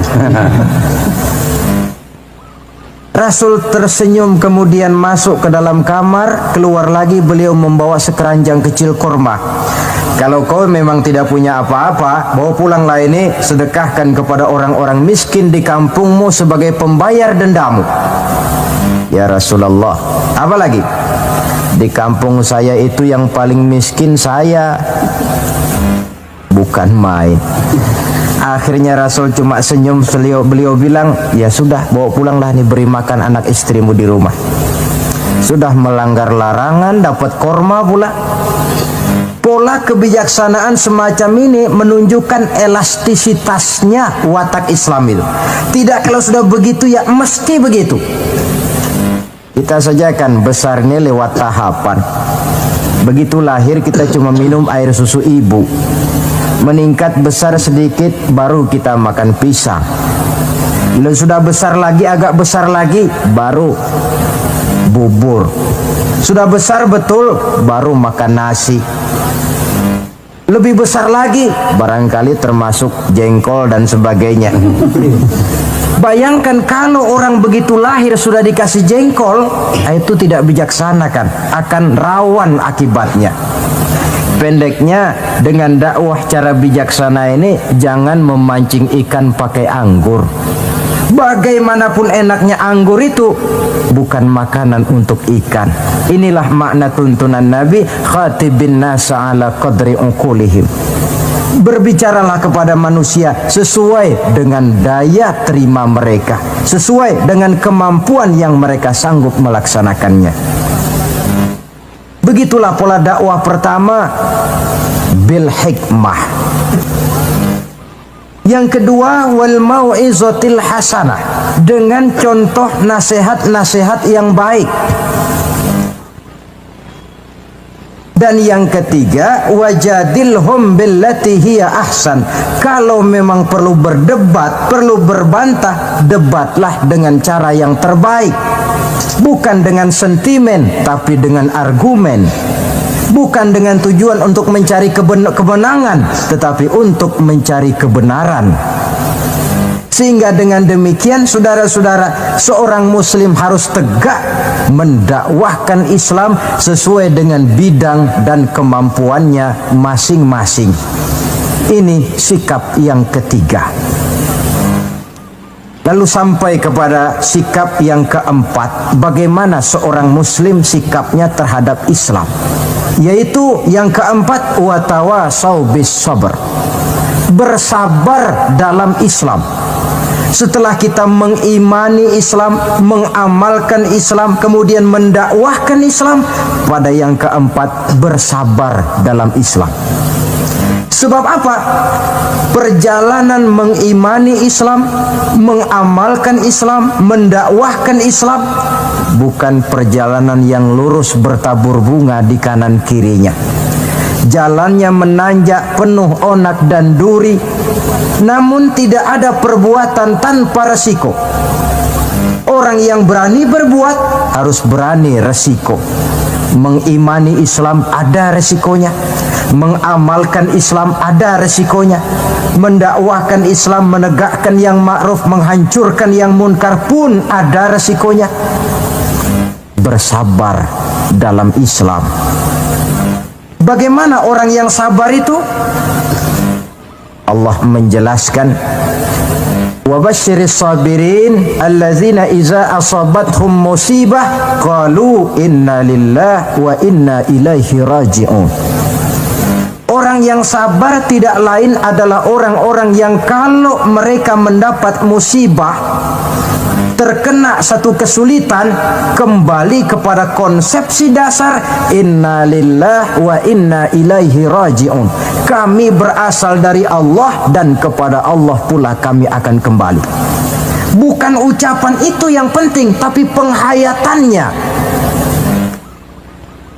Rasul tersenyum kemudian masuk ke dalam kamar. Keluar lagi beliau membawa sekeranjang kecil kurma. Kalau kau memang tidak punya apa-apa, bawa pulanglah ini, sedekahkan kepada orang-orang miskin di kampungmu sebagai pembayar dendamu. Ya Rasulullah, apa lagi? Di kampung saya itu yang paling miskin saya. Bukan main. Akhirnya Rasul cuma senyum, beliau bilang, ya sudah, bawa pulanglah nih, beri makan anak istrimu di rumah. Sudah melanggar larangan, dapat korma pula. Pola kebijaksanaan semacam ini menunjukkan elastisitasnya watak Islam itu. Tidak kalau sudah begitu ya mesti begitu. Kita saja kan besarnya lewat tahapan. Begitu lahir kita cuma minum air susu ibu. Meningkat besar sedikit baru kita makan pisang. Bila sudah besar lagi, agak besar lagi, baru bubur. Sudah besar betul, baru makan nasi. Lebih besar lagi, barangkali termasuk jengkol dan sebagainya. Bayangkan kalau orang begitu lahir sudah dikasih jengkol, itu tidak bijaksana kan, akan rawan akibatnya. Pendeknya, dengan dakwah cara bijaksana ini, jangan memancing ikan pakai anggur. Bagaimanapun enaknya anggur itu bukan makanan untuk ikan. Inilah makna tuntunan Nabi, khatibin nasa ala qadri uqulihim. Berbicaralah kepada manusia sesuai dengan daya terima mereka, sesuai dengan kemampuan yang mereka sanggup melaksanakannya. Begitulah pola dakwah pertama, bil hikmah. Yang kedua, wal mau'izatil hasanah, dengan contoh nasihat-nasihat yang baik. Dan yang ketiga, wajadilhum billati hiya ahsan. Kalau memang perlu berdebat, perlu berbantah, debatlah dengan cara yang terbaik. Bukan dengan sentimen, tapi dengan argumen. Bukan dengan tujuan untuk mencari kemenangan, tetapi untuk mencari kebenaran. Sehingga dengan demikian, saudara-saudara, seorang muslim harus tegak mendakwahkan Islam sesuai dengan bidang dan kemampuannya masing-masing. Ini sikap yang ketiga. Lalu sampai kepada sikap yang keempat, bagaimana seorang muslim sikapnya terhadap Islam. Yaitu yang keempat, watawasau bis sabr, bersabar dalam Islam. Setelah kita mengimani Islam, mengamalkan Islam, kemudian mendakwahkan Islam, pada yang keempat, bersabar dalam Islam. Sebab apa? Perjalanan mengimani Islam, mengamalkan Islam, mendakwahkan Islam bukan perjalanan yang lurus bertabur bunga di kanan kirinya. Jalannya menanjak, penuh onak dan duri, namun tidak ada perbuatan tanpa resiko. Orang yang berani berbuat harus berani resiko. Mengimani Islam ada resikonya, mengamalkan Islam ada resikonya, mendakwahkan Islam, menegakkan yang ma'ruf, menghancurkan yang munkar pun ada resikonya. Bersabar dalam Islam. Bagaimana orang yang sabar itu? Allah menjelaskan, Wa basyiris sabirin allazina iza asabathum musibah qalu inna lillahi wa inna ilaihi raji'un. Orang yang sabar tidak lain adalah orang-orang yang kalau mereka mendapat musibah, terkena satu kesulitan, kembali kepada konsepsi dasar inna lillahi wa inna ilaihi raji'un. Kami berasal dari Allah dan kepada Allah pula kami akan kembali. Bukan ucapan itu yang penting, tapi penghayatannya.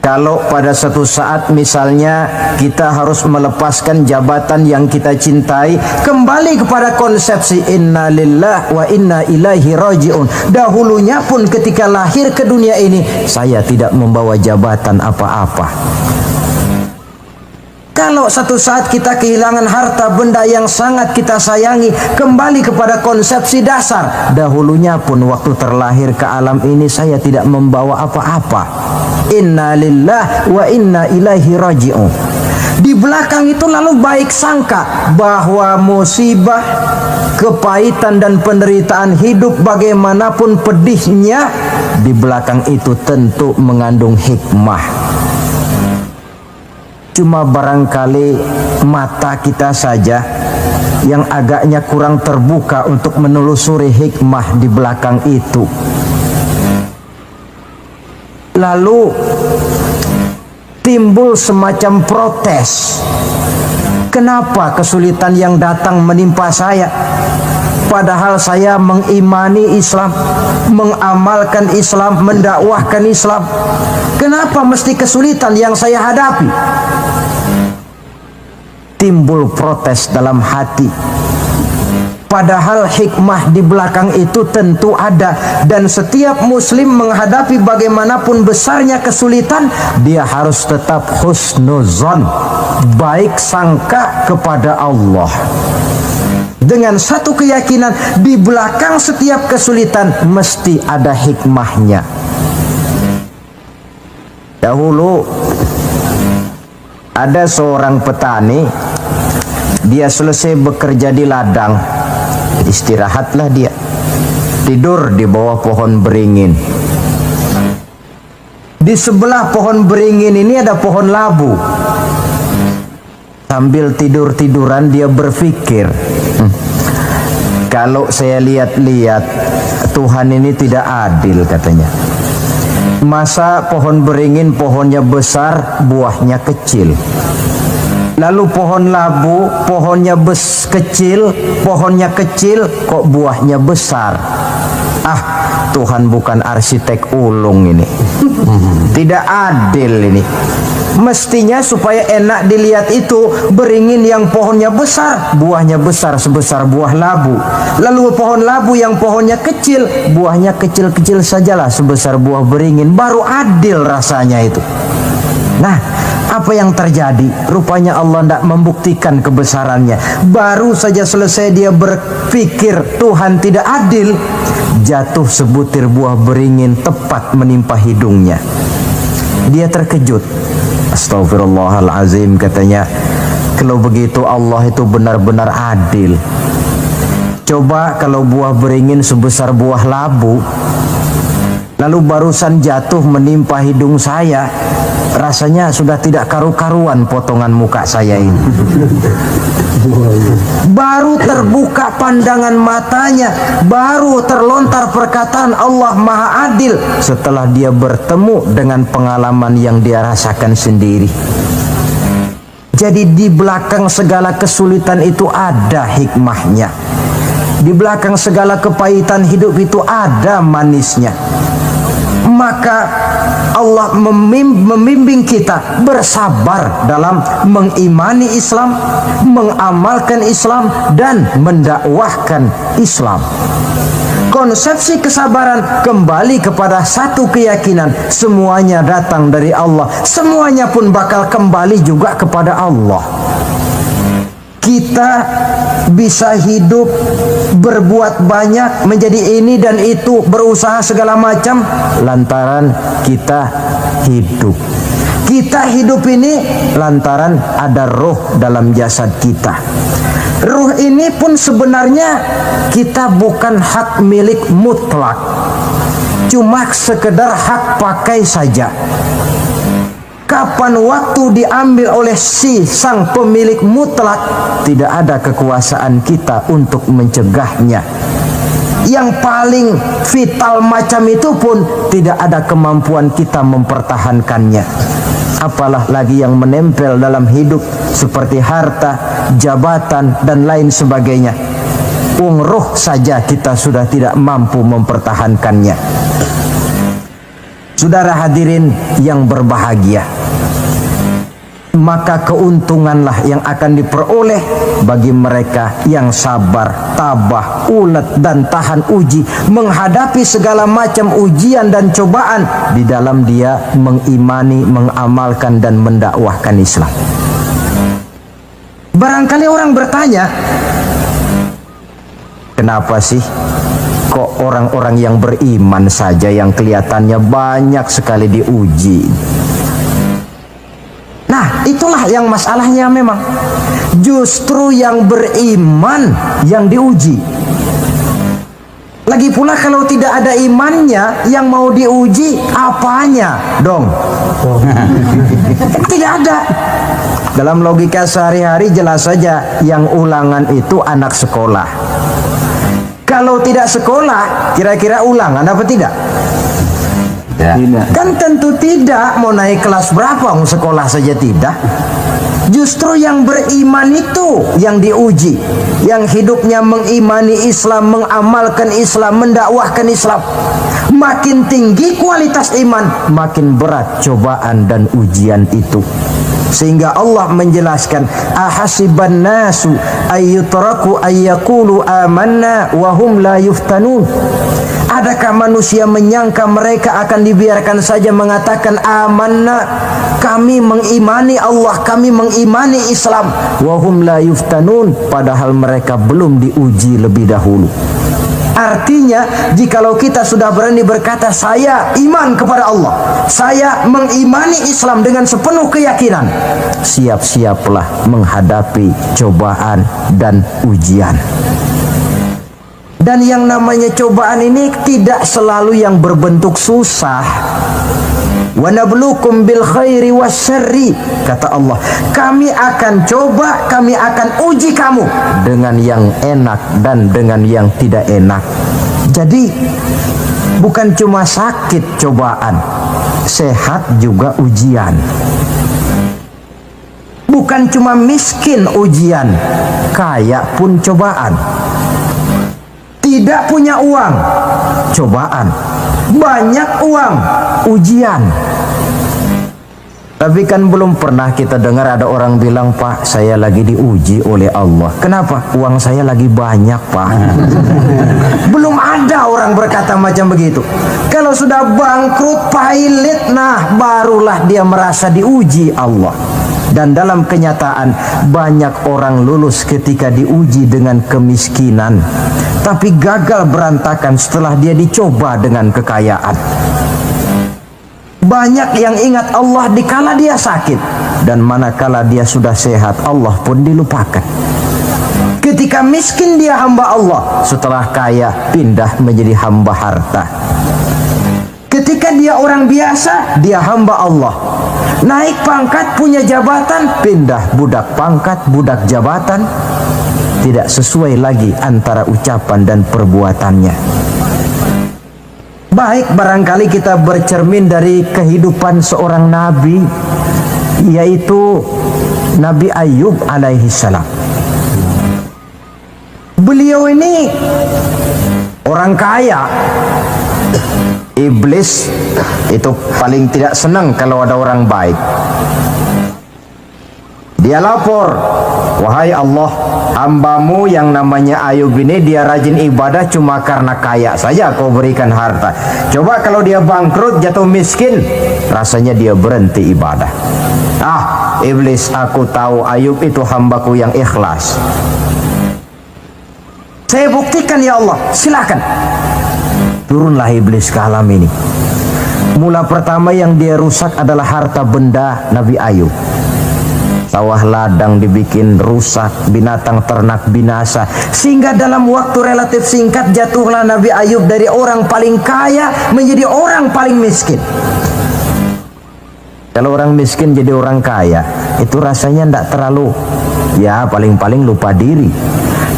Kalau pada suatu saat misalnya kita harus melepaskan jabatan yang kita cintai, kembali kepada konsepsi inna lillahi wa inna ilaihi raji'un. Dahulunya pun ketika lahir ke dunia ini, saya tidak membawa jabatan apa-apa. Kalau satu saat kita kehilangan harta benda yang sangat kita sayangi, kembali kepada konsepsi dasar. Dahulunya pun waktu terlahir ke alam ini saya tidak membawa apa-apa. Inna lillahi wa inna ilaihi raji'un. Di belakang itu lalu baik sangka bahwa musibah, kepahitan dan penderitaan hidup bagaimanapun pedihnya, di belakang itu tentu mengandung hikmah. Cuma barangkali mata kita saja yang agaknya kurang terbuka untuk menelusuri hikmah di belakang itu. Lalu timbul semacam protes. Kenapa kesulitan yang datang menimpa saya? Padahal saya mengimani Islam, mengamalkan Islam, mendakwahkan Islam. Kenapa mesti kesulitan yang saya hadapi? Timbul protes dalam hati. Padahal hikmah di belakang itu tentu ada. Dan setiap muslim menghadapi bagaimanapun besarnya kesulitan, dia harus tetap husnuzon, baik sangka kepada Allah. Dengan satu keyakinan, di belakang setiap kesulitan mesti ada hikmahnya. Dahulu ada seorang petani, dia selesai bekerja di ladang, istirahatlah dia, tidur di bawah pohon beringin. Di sebelah pohon beringin ini ada pohon labu. Sambil tidur-tiduran dia berpikir, kalau saya lihat-lihat Tuhan ini tidak adil, katanya. Masa pohon beringin pohonnya besar, buahnya kecil. Lalu pohon labu pohonnya kecil, pohonnya kecil, kok buahnya besar. Ah, Tuhan bukan arsitek ulung ini. Tidak adil ini. Mestinya supaya enak dilihat itu beringin yang pohonnya besar, buahnya besar sebesar buah labu. Lalu pohon labu yang pohonnya kecil, buahnya kecil-kecil sajalah sebesar buah beringin. Baru adil rasanya itu. Nah, apa yang terjadi? Rupanya Allah tidak membuktikan kebesarannya. Baru saja selesai dia berpikir Tuhan tidak adil, jatuh sebutir buah beringin tepat menimpa hidungnya. Dia terkejut. Astagfirullahalazim, katanya. Kalau begitu Allah itu benar-benar adil. Coba kalau buah beringin sebesar buah labu, lalu barusan jatuh menimpa hidung saya, rasanya sudah tidak karu-karuan potongan muka saya ini. Baru terbuka pandangan matanya, baru terlontar perkataan Allah Maha Adil setelah dia bertemu dengan pengalaman yang dia rasakan sendiri. Jadi di belakang segala kesulitan itu ada hikmahnya. Di belakang segala kepahitan hidup itu ada manisnya. Maka Allah membimbing kita bersabar dalam mengimani Islam, mengamalkan Islam, dan mendakwahkan Islam. Konsepsi kesabaran kembali kepada satu keyakinan, semuanya datang dari Allah, semuanya pun bakal kembali juga kepada Allah. Kita bisa hidup, berbuat banyak, menjadi ini dan itu, berusaha segala macam lantaran kita hidup. Kita hidup ini lantaran ada roh dalam jasad kita. Ruh ini pun sebenarnya kita bukan hak milik mutlak, cuma sekedar hak pakai saja. Kapan waktu diambil oleh si sang pemilik mutlak, tidak ada kekuasaan kita untuk mencegahnya. Yang paling vital macam itu pun tidak ada kemampuan kita mempertahankannya. Apalah lagi yang menempel dalam hidup seperti harta, jabatan, dan lain sebagainya. Roh saja kita sudah tidak mampu mempertahankannya. Saudara hadirin yang berbahagia, maka keuntunganlah yang akan diperoleh bagi mereka yang sabar, tabah, ulet, dan tahan uji menghadapi segala macam ujian dan cobaan di dalam dia mengimani, mengamalkan, dan mendakwahkan Islam. Barangkali orang bertanya, kenapa sih kok orang-orang yang beriman saja yang kelihatannya banyak sekali diuji? Nah, itulah yang masalahnya memang. Justru yang beriman yang diuji. Lagi pula kalau tidak ada imannya, yang mau diuji apanya dong? Tidak ada. Dalam logika sehari-hari jelas saja yang ulangan itu anak sekolah. Kalau tidak sekolah, kira-kira ulangan apa tidak? Ya. Kan tentu tidak. Mau naik kelas berapa, mau sekolah saja tidak. Justru yang beriman itu yang diuji, yang hidupnya mengimani Islam, mengamalkan Islam, mendakwahkan Islam. Makin tinggi kualitas iman, makin berat cobaan dan ujian itu. Sehingga Allah menjelaskan, ahasiban nasu ayyutraku ayyaqulu amanna wa hum la yuftanun. Adakah manusia menyangka mereka akan dibiarkan saja mengatakan amanna, kami mengimani Allah, kami mengimani Islam, wa hum la yuftanun, padahal mereka belum diuji lebih dahulu. Artinya, jikalau kita sudah berani berkata saya iman kepada Allah, saya mengimani Islam dengan sepenuh keyakinan, siap-siaplah menghadapi cobaan dan ujian. Dan yang namanya cobaan ini tidak selalu yang berbentuk susah. Wa nabluukum bil khairi wasyarri, kata Allah, kami akan coba, kami akan uji kamu dengan yang enak dan dengan yang tidak enak. Jadi bukan cuma sakit cobaan, sehat juga ujian. Bukan cuma miskin ujian, kaya pun cobaan. Tidak punya uang, cobaan. Banyak uang, ujian. Tapi kan belum pernah kita dengar ada orang bilang, Pak, saya lagi diuji oleh Allah. Kenapa? Uang saya lagi banyak, Pak. Belum ada orang berkata macam begitu. Kalau sudah bangkrut, pailit, nah barulah dia merasa diuji Allah. Dan dalam kenyataan banyak orang lulus ketika diuji dengan kemiskinan, tapi gagal berantakan setelah dia dicoba dengan kekayaan. Banyak yang ingat Allah dikala dia sakit, dan manakala dia sudah sehat, Allah pun dilupakan. Ketika miskin dia hamba Allah, setelah kaya pindah menjadi hamba harta. Ketika dia orang biasa, dia hamba Allah. Naik pangkat, punya jabatan, pindah budak pangkat, budak jabatan. Tidak sesuai lagi antara ucapan dan perbuatannya. Baik, barangkali kita bercermin dari kehidupan seorang nabi, yaitu Nabi Ayub alaihi salam. Beliau ini orang kaya. Iblis itu paling tidak senang kalau ada orang baik. Dia lapor, wahai Allah, hambamu yang namanya Ayub ini dia rajin ibadah cuma karena kaya saja kau berikan harta. Coba kalau dia bangkrut, jatuh miskin, rasanya dia berhenti ibadah. Ah, Iblis, aku tahu Ayub itu hambaku yang ikhlas. Saya buktikan ya Allah, silakan. Turunlah iblis ke alam ini. Mula pertama yang dia rusak adalah harta benda Nabi Ayub. Sawah ladang dibikin rusak, binatang ternak binasa, sehingga dalam waktu relatif singkat jatuhlah Nabi Ayub dari orang paling kaya menjadi orang paling miskin. Kalau orang miskin jadi orang kaya, itu rasanya tidak terlalu, ya paling-paling lupa diri.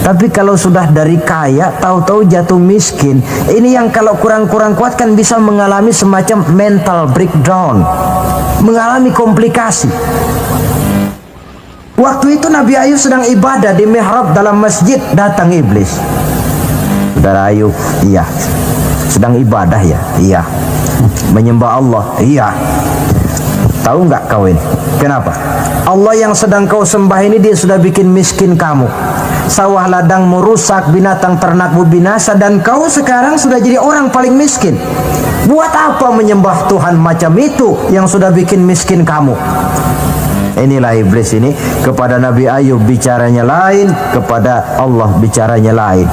Tapi kalau sudah dari kaya, tahu-tahu jatuh miskin, ini yang kalau kurang-kurang kuat kan bisa mengalami semacam mental breakdown, mengalami komplikasi. Waktu itu Nabi Ayub sedang ibadah di mihrab dalam masjid, datang iblis. Saudara Ayub, iya. Sedang ibadah ya? Iya. Menyembah Allah? Iya. Tahu nggak kau ini? Kenapa? Allah yang sedang kau sembah ini dia sudah bikin miskin kamu. Sawah ladangmu rusak, binatang ternakmu binasa, dan kau sekarang sudah jadi orang paling miskin. Buat apa menyembah Tuhan macam itu yang sudah bikin miskin kamu? Inilah iblis ini, kepada Nabi Ayub bicaranya lain, kepada Allah bicaranya lain.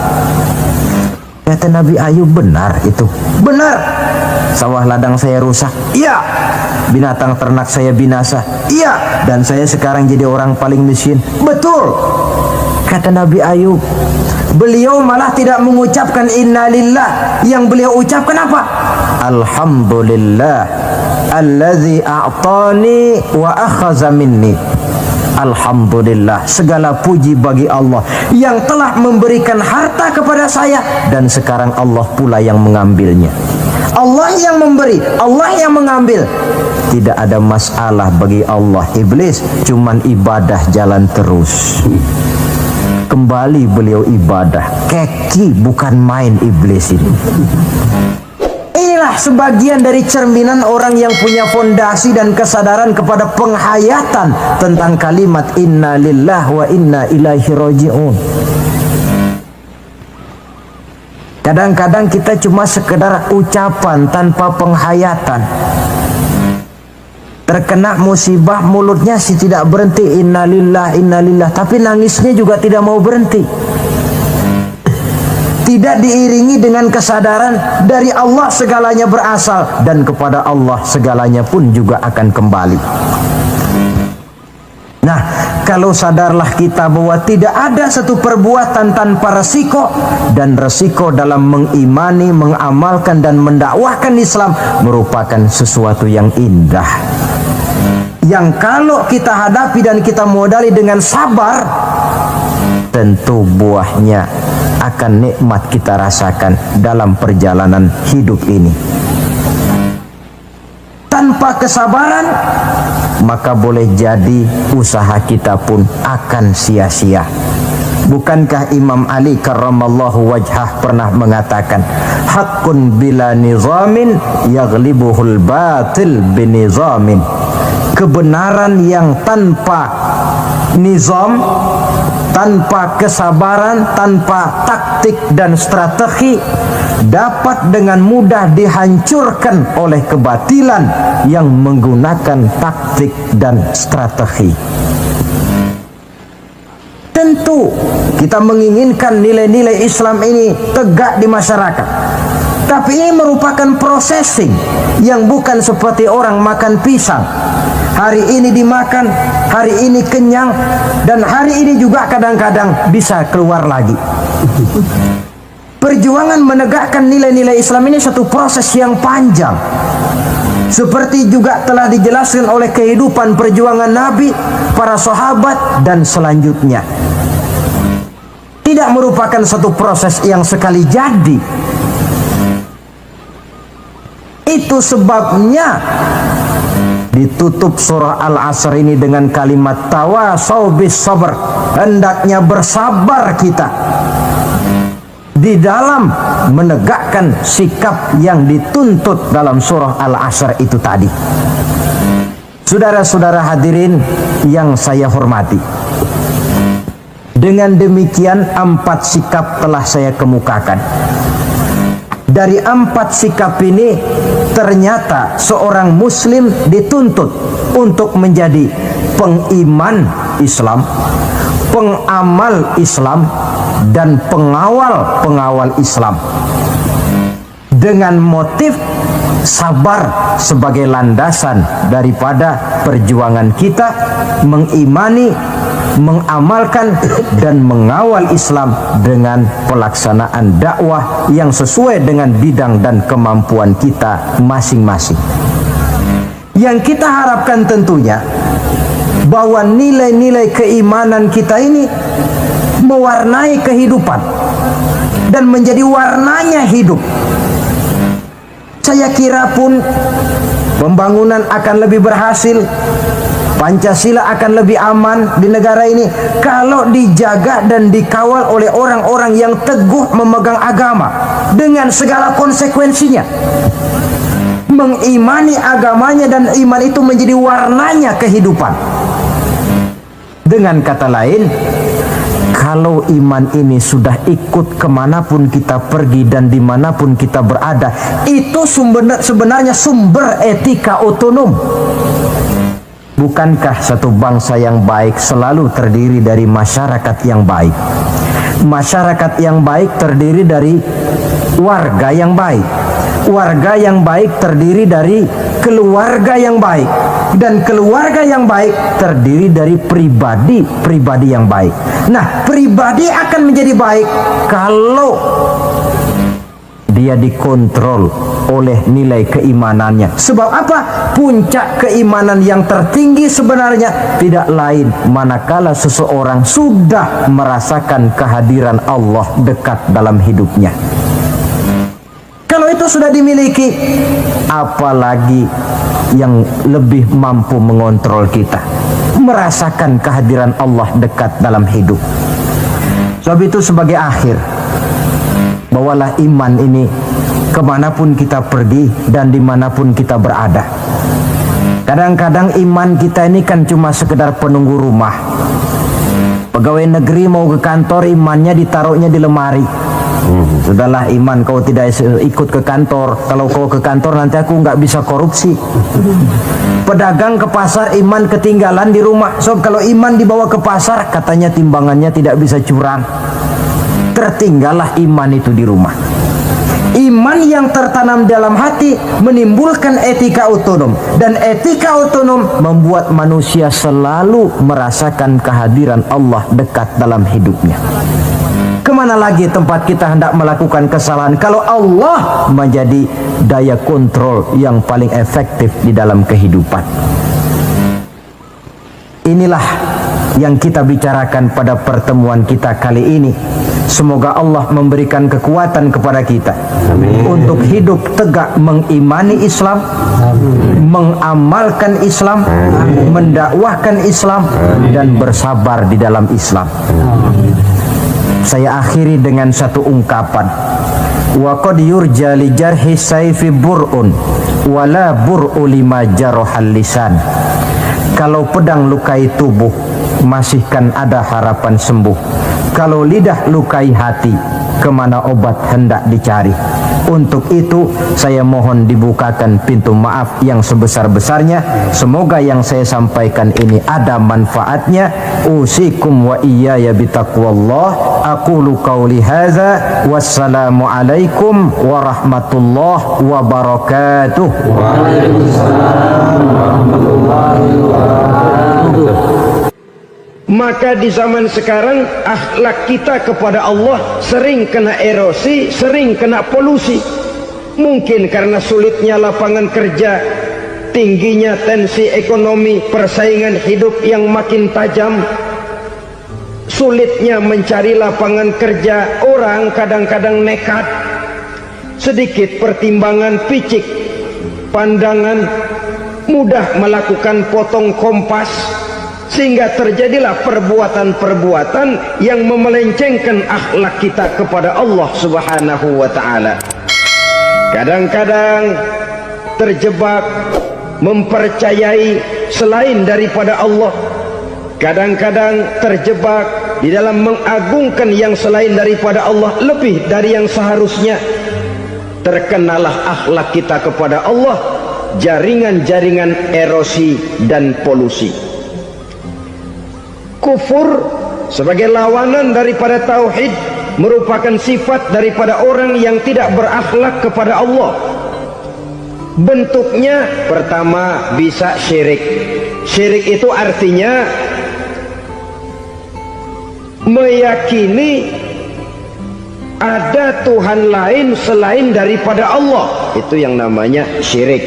Kata Nabi Ayub, benar itu. Benar. Sawah ladang saya rusak. Iya. Binatang ternak saya binasa. Iya. Dan saya sekarang jadi orang paling miskin. Betul. Kata Nabi Ayub, beliau malah tidak mengucapkan innalillah. Yang beliau ucapkan apa? Alhamdulillah alladzi a'tani wa akhadha minni. Alhamdulillah, segala puji bagi Allah yang telah memberikan harta kepada saya dan sekarang Allah pula yang mengambilnya. Allah yang memberi, Allah yang mengambil. Tidak ada masalah bagi Allah. Iblis cuman ibadah jalan terus. Kembali beliau ibadah. Keki bukan main iblis ini. Inilah sebagian dari cerminan orang yang punya fondasi dan kesadaran kepada penghayatan tentang kalimat inna lillah wa inna ilaihi raji'un. Kadang-kadang kita cuma sekedar ucapan tanpa penghayatan. Terkena musibah mulutnya sih tidak berhenti innalillah, tapi nangisnya juga tidak mau berhenti. Tidak diiringi dengan kesadaran dari Allah segalanya berasal dan kepada Allah segalanya pun juga akan kembali. Nah, kalau sadarlah kita bahwa tidak ada satu perbuatan tanpa resiko, dan resiko dalam mengimani, mengamalkan dan mendakwahkan Islam merupakan sesuatu yang indah, yang kalau kita hadapi dan kita modali dengan sabar, tentu buahnya akan nikmat kita rasakan dalam perjalanan hidup ini. Tanpa kesabaran, maka boleh jadi usaha kita pun akan sia-sia. Bukankah Imam Ali karramallahu wajhah pernah mengatakan, haqqun bila nizamin yaghlibuhul batil binizamin. Kebenaran yang tanpa nizam, tanpa kesabaran, tanpa taktik dan strategi, dapat dengan mudah dihancurkan oleh kebatilan yang menggunakan taktik dan strategi. Tentu kita menginginkan nilai-nilai Islam ini tegak di masyarakat, tapi ini merupakan processing yang bukan seperti orang makan pisang. Hari ini dimakan, hari ini kenyang, dan hari ini juga kadang-kadang bisa keluar lagi. Perjuangan menegakkan nilai-nilai Islam ini satu proses yang panjang. Seperti juga telah dijelaskan oleh kehidupan perjuangan Nabi, para sahabat, dan selanjutnya. Tidak merupakan satu proses yang sekali jadi. Itu sebabnya ditutup surah Al-Asr ini dengan kalimat tawasau bis sabr. Hendaknya bersabar kita di dalam menegakkan sikap yang dituntut dalam surah Al-Asr itu tadi. Saudara-saudara hadirin yang saya hormati, dengan demikian 4 sikap telah saya kemukakan. Dari 4 sikap ini ternyata seorang muslim dituntut untuk menjadi pengiman Islam, pengamal Islam, dan pengawal Islam, dengan motif sabar sebagai landasan daripada perjuangan kita mengimani, mengamalkan dan mengawal Islam dengan pelaksanaan dakwah yang sesuai dengan bidang dan kemampuan kita masing-masing. Yang kita harapkan tentunya bahwa nilai-nilai keimanan kita ini mewarnai kehidupan dan menjadi warnanya hidup. Saya kira pun pembangunan akan lebih berhasil, Pancasila akan lebih aman di negara ini kalau dijaga dan dikawal oleh orang-orang yang teguh memegang agama dengan segala konsekuensinya. Mengimani agamanya dan iman itu menjadi warnanya kehidupan. Dengan kata lain, kalau iman ini sudah ikut kemanapun kita pergi dan dimanapun kita berada, itu sebenarnya sumber etika otonom. Bukankah satu bangsa yang baik selalu terdiri dari masyarakat yang baik? Masyarakat yang baik terdiri dari warga yang baik. Warga yang baik terdiri dari keluarga yang baik. Dan keluarga yang baik terdiri dari pribadi yang baik. Nah, pribadi akan menjadi baik kalau dia dikontrol oleh nilai keimanannya. Sebab apa? Puncak keimanan yang tertinggi sebenarnya tidak lain manakala seseorang sudah merasakan kehadiran Allah dekat dalam hidupnya. Kalau itu sudah dimiliki, apalagi yang lebih mampu mengontrol kita, merasakan kehadiran Allah dekat dalam hidup. Sebab itu sebagai akhir, bawalah iman ini kemanapun kita pergi dan dimanapun kita berada. Kadang-kadang iman kita ini kan cuma sekedar penunggu rumah. Pegawai negeri mau ke kantor, imannya ditaruhnya di lemari. Sudahlah iman, kau tidak ikut ke kantor. Kalau kau ke kantor nanti aku nggak bisa korupsi. Pedagang ke pasar, iman ketinggalan di rumah. So kalau iman dibawa ke pasar, katanya timbangannya tidak bisa curang. Tertinggallah iman itu di rumah. Iman yang tertanam dalam hati menimbulkan etika otonom, dan etika otonom membuat manusia selalu merasakan kehadiran Allah dekat dalam hidupnya. Kemana lagi tempat kita hendak melakukan kesalahan kalau Allah menjadi daya kontrol yang paling efektif di dalam kehidupan? Inilah yang kita bicarakan pada pertemuan kita kali ini. Semoga Allah memberikan kekuatan kepada kita. Amin. Untuk hidup tegak mengimani Islam, mengamalkan Islam, mendakwahkan Islam, dan bersabar di dalam Islam. Saya akhiri dengan satu ungkapan. Wa qad yurja li jarhi sayfi bur'un wala bur'u lima jarahal lisan. Kalau pedang lukai tubuh, masihkan ada harapan sembuh. Kalau lidah lukai hati, kemana obat hendak dicari? Untuk itu saya mohon dibukakan pintu maaf yang sebesar-besarnya. Semoga yang saya sampaikan ini ada manfaatnya. Usikum wa iyaya bitaqwallah. Aqulu qawli hadza. Wassalamu alaikum warahmatullahi wabarakatuh. Waalaikumsalam warahmatullahi wabarakatuh. Maka di zaman sekarang akhlak kita kepada Allah sering kena erosi, sering kena polusi. Mungkin karena sulitnya lapangan kerja, tingginya tensi ekonomi, persaingan hidup yang makin tajam, sulitnya mencari lapangan kerja, orang kadang-kadang nekat. Sedikit pertimbangan picik, pandangan, mudah melakukan potong kompas, sehingga terjadilah perbuatan-perbuatan yang memelencengkan akhlak kita kepada Allah Subhanahu wa ta'ala. Kadang-kadang terjebak mempercayai selain daripada Allah. Kadang-kadang terjebak di dalam mengagungkan yang selain daripada Allah lebih dari yang seharusnya. Terkenalah akhlak kita kepada Allah jaringan-jaringan erosi dan polusi. Kufur sebagai lawanan daripada tauhid merupakan sifat daripada orang yang tidak berakhlak kepada Allah. Bentuknya pertama bisa syirik. Syirik itu artinya meyakini ada Tuhan lain selain daripada Allah. Itu yang namanya syirik.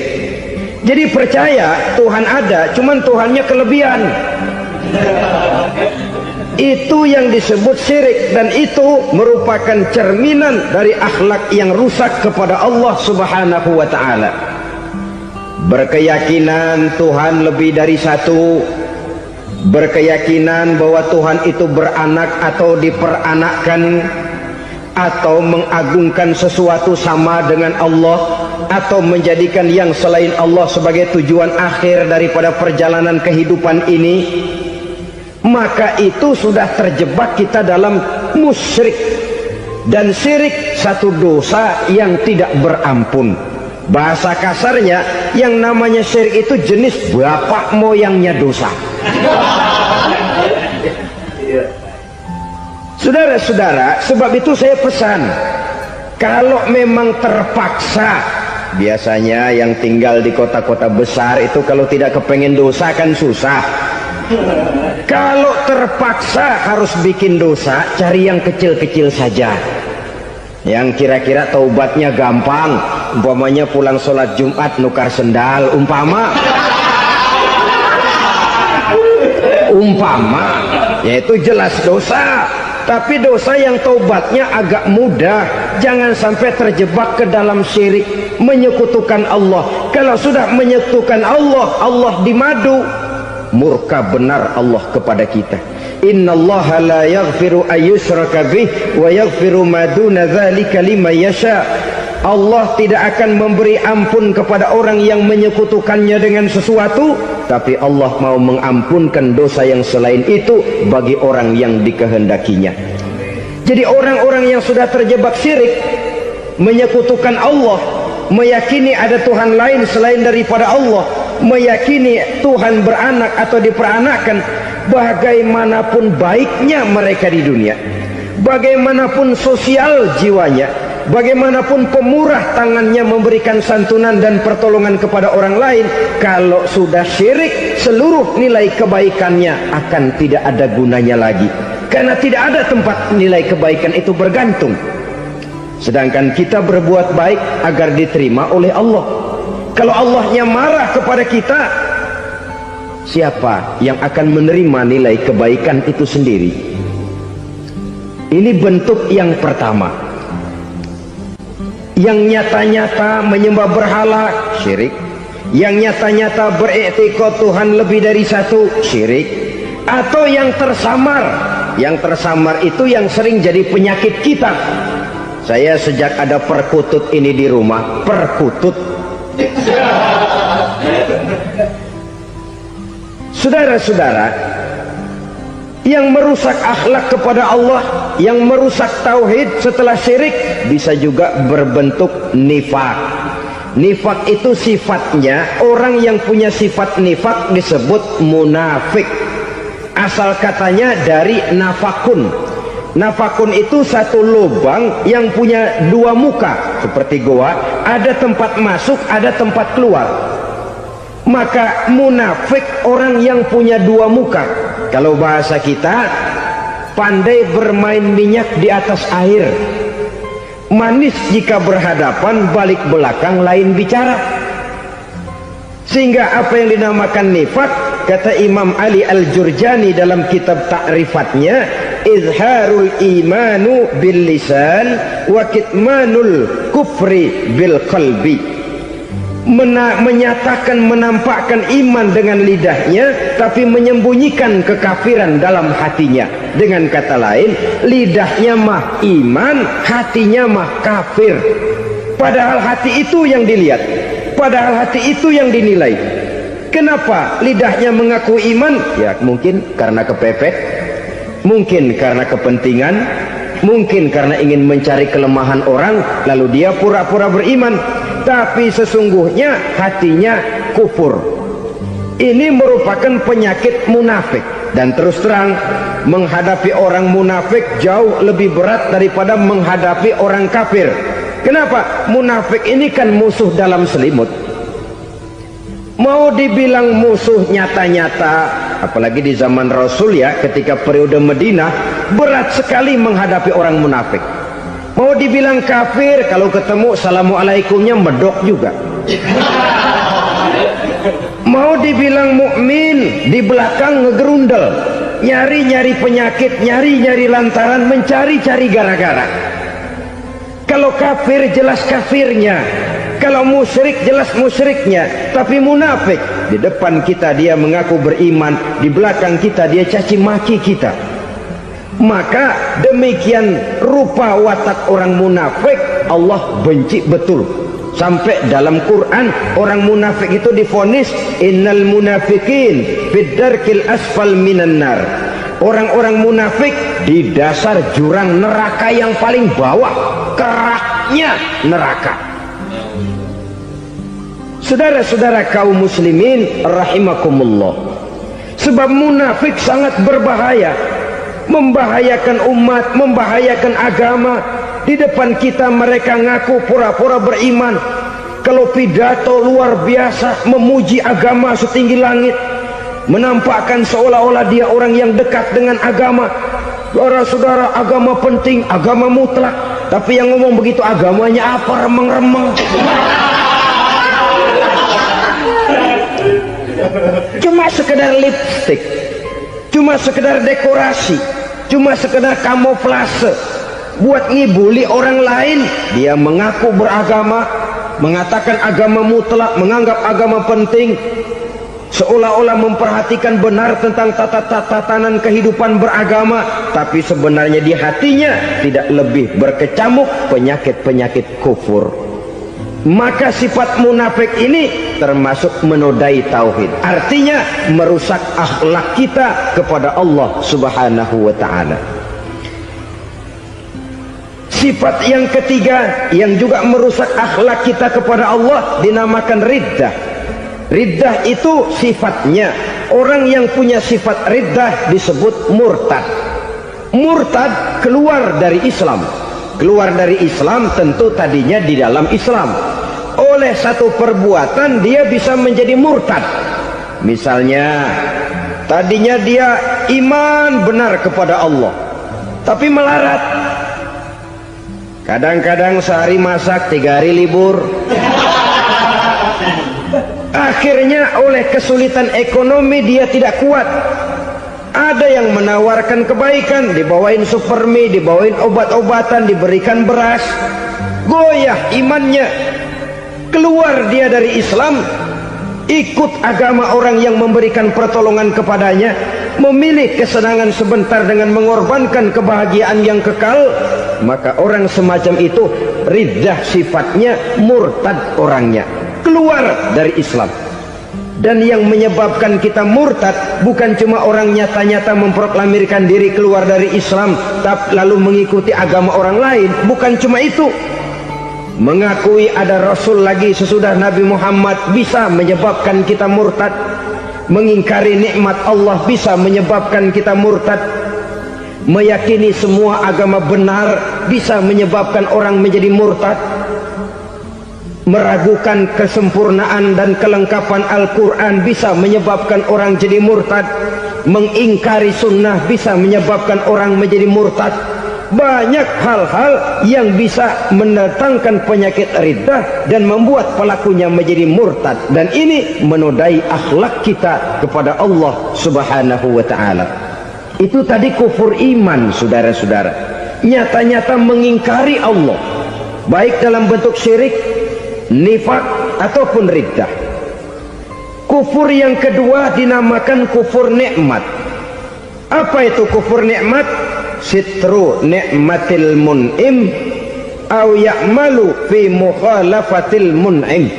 Jadi percaya Tuhan ada, cuman Tuhannya kelebihan. Itu yang disebut syirik, dan itu merupakan cerminan dari akhlak yang rusak kepada Allah Subhanahu wa ta'ala. Berkeyakinan Tuhan lebih dari satu, berkeyakinan bahwa Tuhan itu beranak atau diperanakkan, atau mengagungkan sesuatu sama dengan Allah, atau menjadikan yang selain Allah sebagai tujuan akhir daripada perjalanan kehidupan ini, maka itu sudah terjebak kita dalam musyrik. Dan syirik satu dosa yang tidak berampun. Bahasa kasarnya, yang namanya syirik itu jenis bapak moyangnya dosa. Saudara-saudara, sebab itu saya pesan, kalau memang terpaksa, biasanya yang tinggal di kota-kota besar itu kalau tidak kepengen dosa kan susah. Kalau terpaksa harus bikin dosa, cari yang kecil-kecil saja, yang kira-kira taubatnya gampang. Umpamanya pulang sholat Jumat nukar sendal, umpama yaitu jelas dosa. Tapi dosa yang taubatnya agak mudah. Jangan sampai terjebak ke dalam syirik, menyekutukan Allah. Kalau sudah menyekutukan Allah, Allah dimadu, murka benar Allah kepada kita. Innallaha la yaghfiru ayyushraka bih wa yaghfiru ma duna dzalika liman yasha. Allah tidak akan memberi ampun kepada orang yang menyekutukannya dengan sesuatu, tapi Allah mau mengampunkan dosa yang selain itu bagi orang yang dikehendakinya. Jadi orang-orang yang sudah terjebak syirik, menyekutukan Allah, meyakini ada Tuhan lain selain daripada Allah, meyakini Tuhan beranak atau diperanakkan, bagaimanapun baiknya mereka di dunia, bagaimanapun sosial jiwanya, bagaimanapun pemurah tangannya memberikan santunan dan pertolongan kepada orang lain, kalau sudah syirik, seluruh nilai kebaikannya akan tidak ada gunanya lagi, karena tidak ada tempat nilai kebaikan itu bergantung. Sedangkan kita berbuat baik agar diterima oleh Allah. Kalau Allahnya marah kepada kita, siapa yang akan menerima nilai kebaikan itu sendiri? Ini bentuk yang pertama. Yang nyata-nyata menyembah berhala, syirik. Yang nyata-nyata beriktikad Tuhan lebih dari satu, syirik. Atau yang tersamar. Yang tersamar itu yang sering jadi penyakit kita. Saya sejak ada perkutut ini di rumah, perkutut. Saudara-saudara, yang merusak akhlak kepada Allah, yang merusak tauhid setelah syirik, bisa juga berbentuk nifak. Nifak itu sifatnya, orang yang punya sifat nifak disebut munafik. Asal katanya dari nafakun. Nafakun itu satu lubang yang punya dua muka, seperti goa, ada tempat masuk, ada tempat keluar. Maka munafik orang yang punya dua muka. Kalau bahasa kita, pandai bermain minyak di atas air, manis jika berhadapan, balik belakang lain bicara. Sehingga apa yang dinamakan nifak, kata Imam Ali Al-Jurjani dalam kitab ta'rifatnya, izharul imanu bil lisan wa kitmanul kufri bil qalbi. Menyatakan, menampakkan iman dengan lidahnya, tapi menyembunyikan kekafiran dalam hatinya. Dengan kata lain, lidahnya mah iman, hatinya mah kafir. Padahal hati itu yang dilihat, padahal hati itu yang dinilai. Kenapa lidahnya mengaku iman? Ya mungkin karena kepepet, mungkin karena kepentingan, mungkin karena ingin mencari kelemahan orang, lalu dia pura-pura beriman, tapi sesungguhnya hatinya kufur. Ini merupakan penyakit munafik. Dan terus terang, menghadapi orang munafik jauh lebih berat daripada menghadapi orang kafir. Kenapa? Munafik ini kan musuh dalam selimut. Mau dibilang musuh nyata-nyata, apalagi di zaman Rasul ya, ketika periode Madinah, berat sekali menghadapi orang munafik. Mau dibilang kafir, kalau ketemu assalamualaikumnya medok juga. Mau dibilang mukmin, di belakang ngegerundel, nyari-nyari penyakit, nyari-nyari lantaran, mencari-cari gara-gara. Kalau kafir jelas kafirnya, kalau musyrik jelas musyriknya. Tapi munafik, di depan kita dia mengaku beriman, di belakang kita dia caci maki kita. Maka demikian rupa watak orang munafik Allah benci betul. Sampai dalam Quran orang munafik itu divonis innal munafiqin fid darkil asfal minan nar. Orang-orang munafik di dasar jurang neraka yang paling bawah, keraknya neraka. Saudara-saudara kaum muslimin rahimakumullah, sebab munafik sangat berbahaya, membahayakan umat, membahayakan agama. Di depan kita mereka ngaku pura-pura beriman, kalau pidato luar biasa memuji agama setinggi langit, menampakkan seolah-olah dia orang yang dekat dengan agama. Saudara-saudara, agama penting, agama mutlak. Tapi yang ngomong begitu agamanya apa? Remeng-remeng. Cuma sekedar lipstick, cuma sekedar dekorasi, cuma sekedar kamuflase buat ngibuli orang lain. Dia mengaku beragama, mengatakan agama mutlak, menganggap agama penting, seolah-olah memperhatikan benar tentang tatanan kehidupan beragama, tapi sebenarnya di hatinya tidak lebih berkecamuk penyakit-penyakit kufur. Maka sifat munafik ini termasuk menodai tauhid, artinya merusak akhlak kita kepada Allah Subhanahu wa ta'ala. Sifat yang ketiga yang juga merusak akhlak kita kepada Allah dinamakan riddah. Riddah itu sifatnya, orang yang punya sifat riddah disebut murtad. Murtad keluar dari Islam. Keluar dari Islam tentu tadinya di dalam Islam. Oleh satu perbuatan dia bisa menjadi murtad. Misalnya tadinya dia iman benar kepada Allah, tapi melarat. Kadang-kadang sehari masak, 3 hari libur. Akhirnya oleh kesulitan ekonomi dia tidak kuat. Ada yang menawarkan kebaikan, dibawain supermi, dibawain obat-obatan, diberikan beras. Goyah imannya, keluar dia dari Islam, ikut agama orang yang memberikan pertolongan kepadanya, memilih kesenangan sebentar dengan mengorbankan kebahagiaan yang kekal. Maka orang semacam itu riddah sifatnya, murtad orangnya, keluar dari Islam. Dan yang menyebabkan kita murtad bukan cuma orang nyata-nyata memproklamirkan diri keluar dari Islam tapi lalu mengikuti agama orang lain, bukan cuma itu. Mengakui ada Rasul lagi sesudah Nabi Muhammad bisa menyebabkan kita murtad. Mengingkari nikmat Allah bisa menyebabkan kita murtad. Meyakini semua agama benar bisa menyebabkan orang menjadi murtad. Meragukan kesempurnaan dan kelengkapan Al-Quran bisa menyebabkan orang jadi murtad. Mengingkari sunnah bisa menyebabkan orang menjadi murtad. Banyak hal-hal yang bisa mendatangkan penyakit riddah dan membuat pelakunya menjadi murtad. Dan ini menodai akhlak kita kepada Allah Subhanahu wa ta'ala. Itu tadi kufur iman, saudara-saudara. Nyata-nyata mengingkari Allah, baik dalam bentuk syirik, nifak ataupun riddah. Kufur yang kedua dinamakan kufur nikmat. Apa itu kufur nikmat? Sitru nikmatil mun'im aw ya'malu fi mukhalafatil mun'im.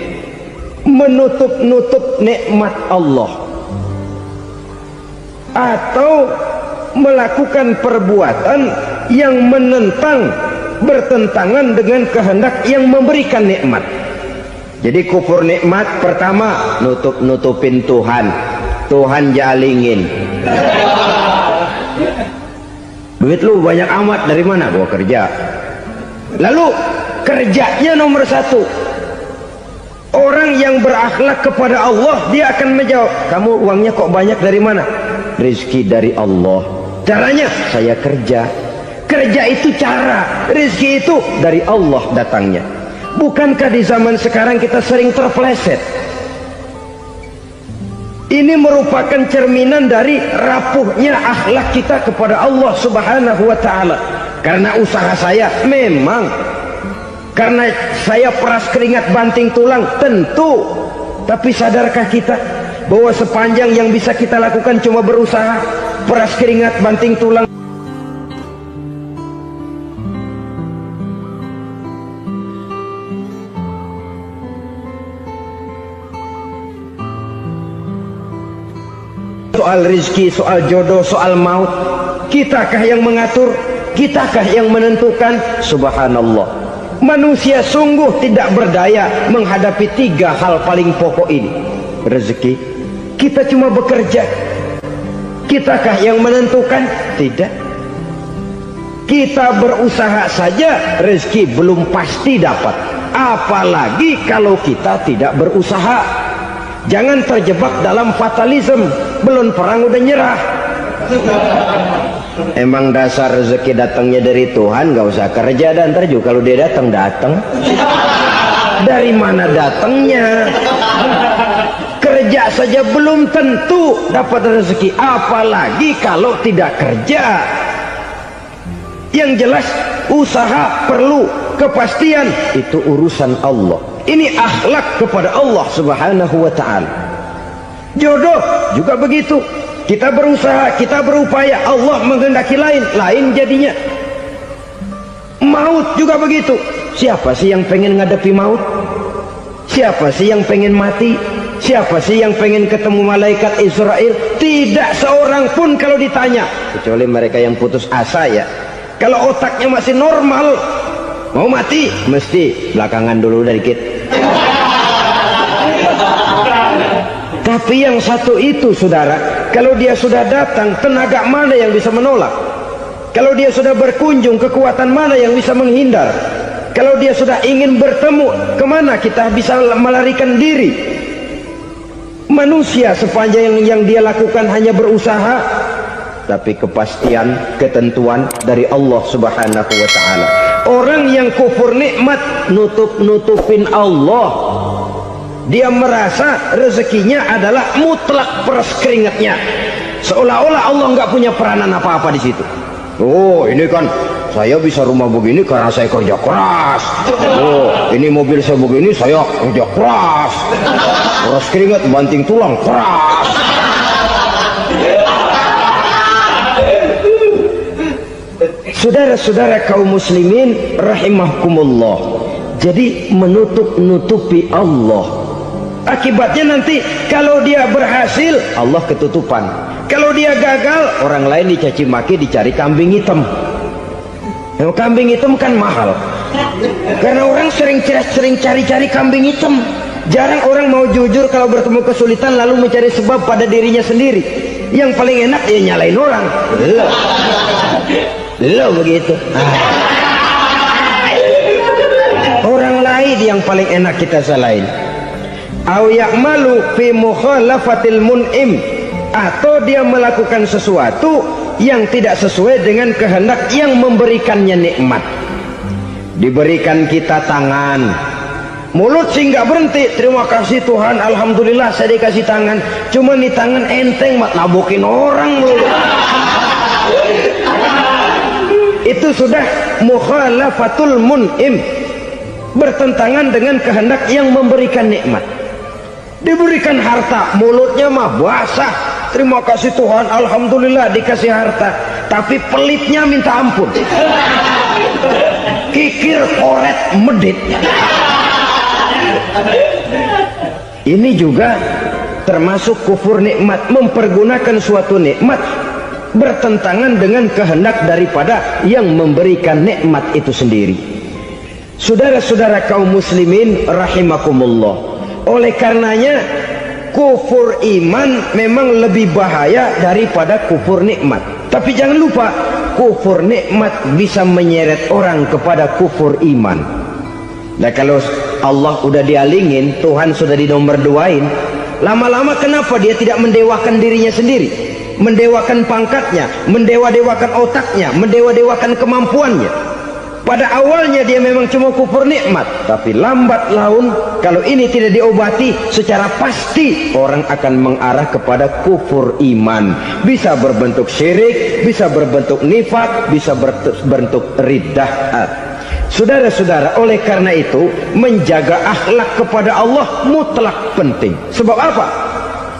Menutup-nutup nikmat Allah atau melakukan perbuatan yang menentang, bertentangan dengan kehendak yang memberikan nikmat. Jadi kufur nikmat pertama, nutup-nutupin Tuhan. Tuhan jalingin. Duit lu banyak amat, dari mana? Gua kerja. Lalu kerjanya nomor 1. Orang yang berakhlak kepada Allah, dia akan menjawab, kamu uangnya kok banyak dari mana? Rezeki dari Allah. Caranya, saya kerja. Kerja itu cara, rezeki itu dari Allah datangnya. Bukankah di zaman sekarang kita sering terpeleset? Ini merupakan cerminan dari rapuhnya akhlak kita kepada Allah Subhanahu wa ta'ala. Karena usaha saya memang, karena saya peras keringat banting tulang, tentu. Tapi sadarkah kita bahwa sepanjang yang bisa kita lakukan cuma berusaha, peras keringat banting tulang? Soal rizki, soal jodoh, soal maut, kitakah yang mengatur? Kitakah yang menentukan? Subhanallah, manusia sungguh tidak berdaya menghadapi 3 hal paling pokok ini. Rezeki, kita cuma bekerja. Kitakah yang menentukan? Tidak. Kita berusaha saja rezeki belum pasti dapat, apalagi kalau kita tidak berusaha. Jangan terjebak dalam fatalisme, belum perang udah nyerah. Emang dasar rezeki datangnya dari Tuhan, gak usah kerja, dan ntar juga kalau dia datang. Dari mana datangnya? Kerja saja belum tentu dapat rezeki, apalagi kalau tidak kerja. Yang jelas usaha perlu kepastian, itu urusan Allah. Ini akhlak kepada Allah Subhanahu wa ta'ala. Jodoh juga begitu. Kita berusaha, kita berupaya, Allah menghendaki lain jadinya. Maut juga begitu. Siapa sih yang pengen ngadepi maut? Siapa sih yang pengen mati? Siapa sih yang pengen ketemu malaikat Israel? Tidak seorang pun kalau ditanya, kecuali mereka yang putus asa ya. Kalau otaknya masih normal, mau mati mesti belakangan dulu dikit. Tapi yang satu itu saudara, kalau dia sudah datang, tenaga mana yang bisa menolak? Kalau dia sudah berkunjung, kekuatan mana yang bisa menghindar? Kalau dia sudah ingin bertemu, kemana kita bisa melarikan diri? Manusia sepanjang yang dia lakukan hanya berusaha, tapi kepastian, ketentuan dari Allah Subhanahu wa ta'ala. Orang yang kufur nikmat, nutupin Allah. Dia merasa rezekinya adalah mutlak peras keringatnya, seolah-olah Allah nggak punya peranan apa-apa di situ. Oh, ini kan saya bisa rumah begini karena saya kerja keras. Oh, ini mobil saya begini saya kerja keras. Peras keringat banting tulang keras. Saudara-saudara kaum muslimin rahimahkumullah, jadi menutupi Allah. Akibatnya nanti kalau dia berhasil, Allah ketutupan. Kalau dia gagal, orang lain dicaci maki, dicari kambing hitam. Yang kambing hitam kan mahal, karena orang sering cari-cari kambing hitam. Jarang orang mau jujur kalau bertemu kesulitan lalu mencari sebab pada dirinya sendiri. Yang paling enak ya nyalain orang. Lo begitu. Orang lain yang paling enak kita salahin. Au ya'malu fi mukhalafatil mun'im, atau dia melakukan sesuatu yang tidak sesuai dengan kehendak yang memberikannya nikmat. Diberikan kita tangan, mulut sih nggak berhenti, terima kasih Tuhan, alhamdulillah saya dikasih tangan. Cuma nih tangan enteng mat nabokin orang mulu. Itu sudah mukhalafatul mun'im, bertentangan dengan kehendak yang memberikan nikmat. Diberikan harta, mulutnya mah basah, terima kasih Tuhan, alhamdulillah dikasih harta, tapi pelitnya minta ampun, kikir koret medit. Ini juga termasuk kufur nikmat, mempergunakan suatu nikmat bertentangan dengan kehendak daripada yang memberikan nikmat itu sendiri. Saudara-saudara kaum muslimin rahimakumullah, oleh karenanya kufur iman memang lebih bahaya daripada kufur nikmat. Tapi jangan lupa, kufur nikmat bisa menyeret orang kepada kufur iman. Nah, kalau Allah udah dialingin, Tuhan sudah dinomor duain, lama-lama kenapa dia tidak mendewakan dirinya sendiri, mendewakan pangkatnya, mendewa-dewakan otaknya, mendewa-dewakan kemampuannya? Pada awalnya dia memang cuma kufur nikmat, tapi lambat laun kalau ini tidak diobati, secara pasti orang akan mengarah kepada kufur iman. Bisa berbentuk syirik, bisa berbentuk nifak, bisa berbentuk riddah. Saudara-saudara, oleh karena itu menjaga akhlak kepada Allah mutlak penting. Sebab apa?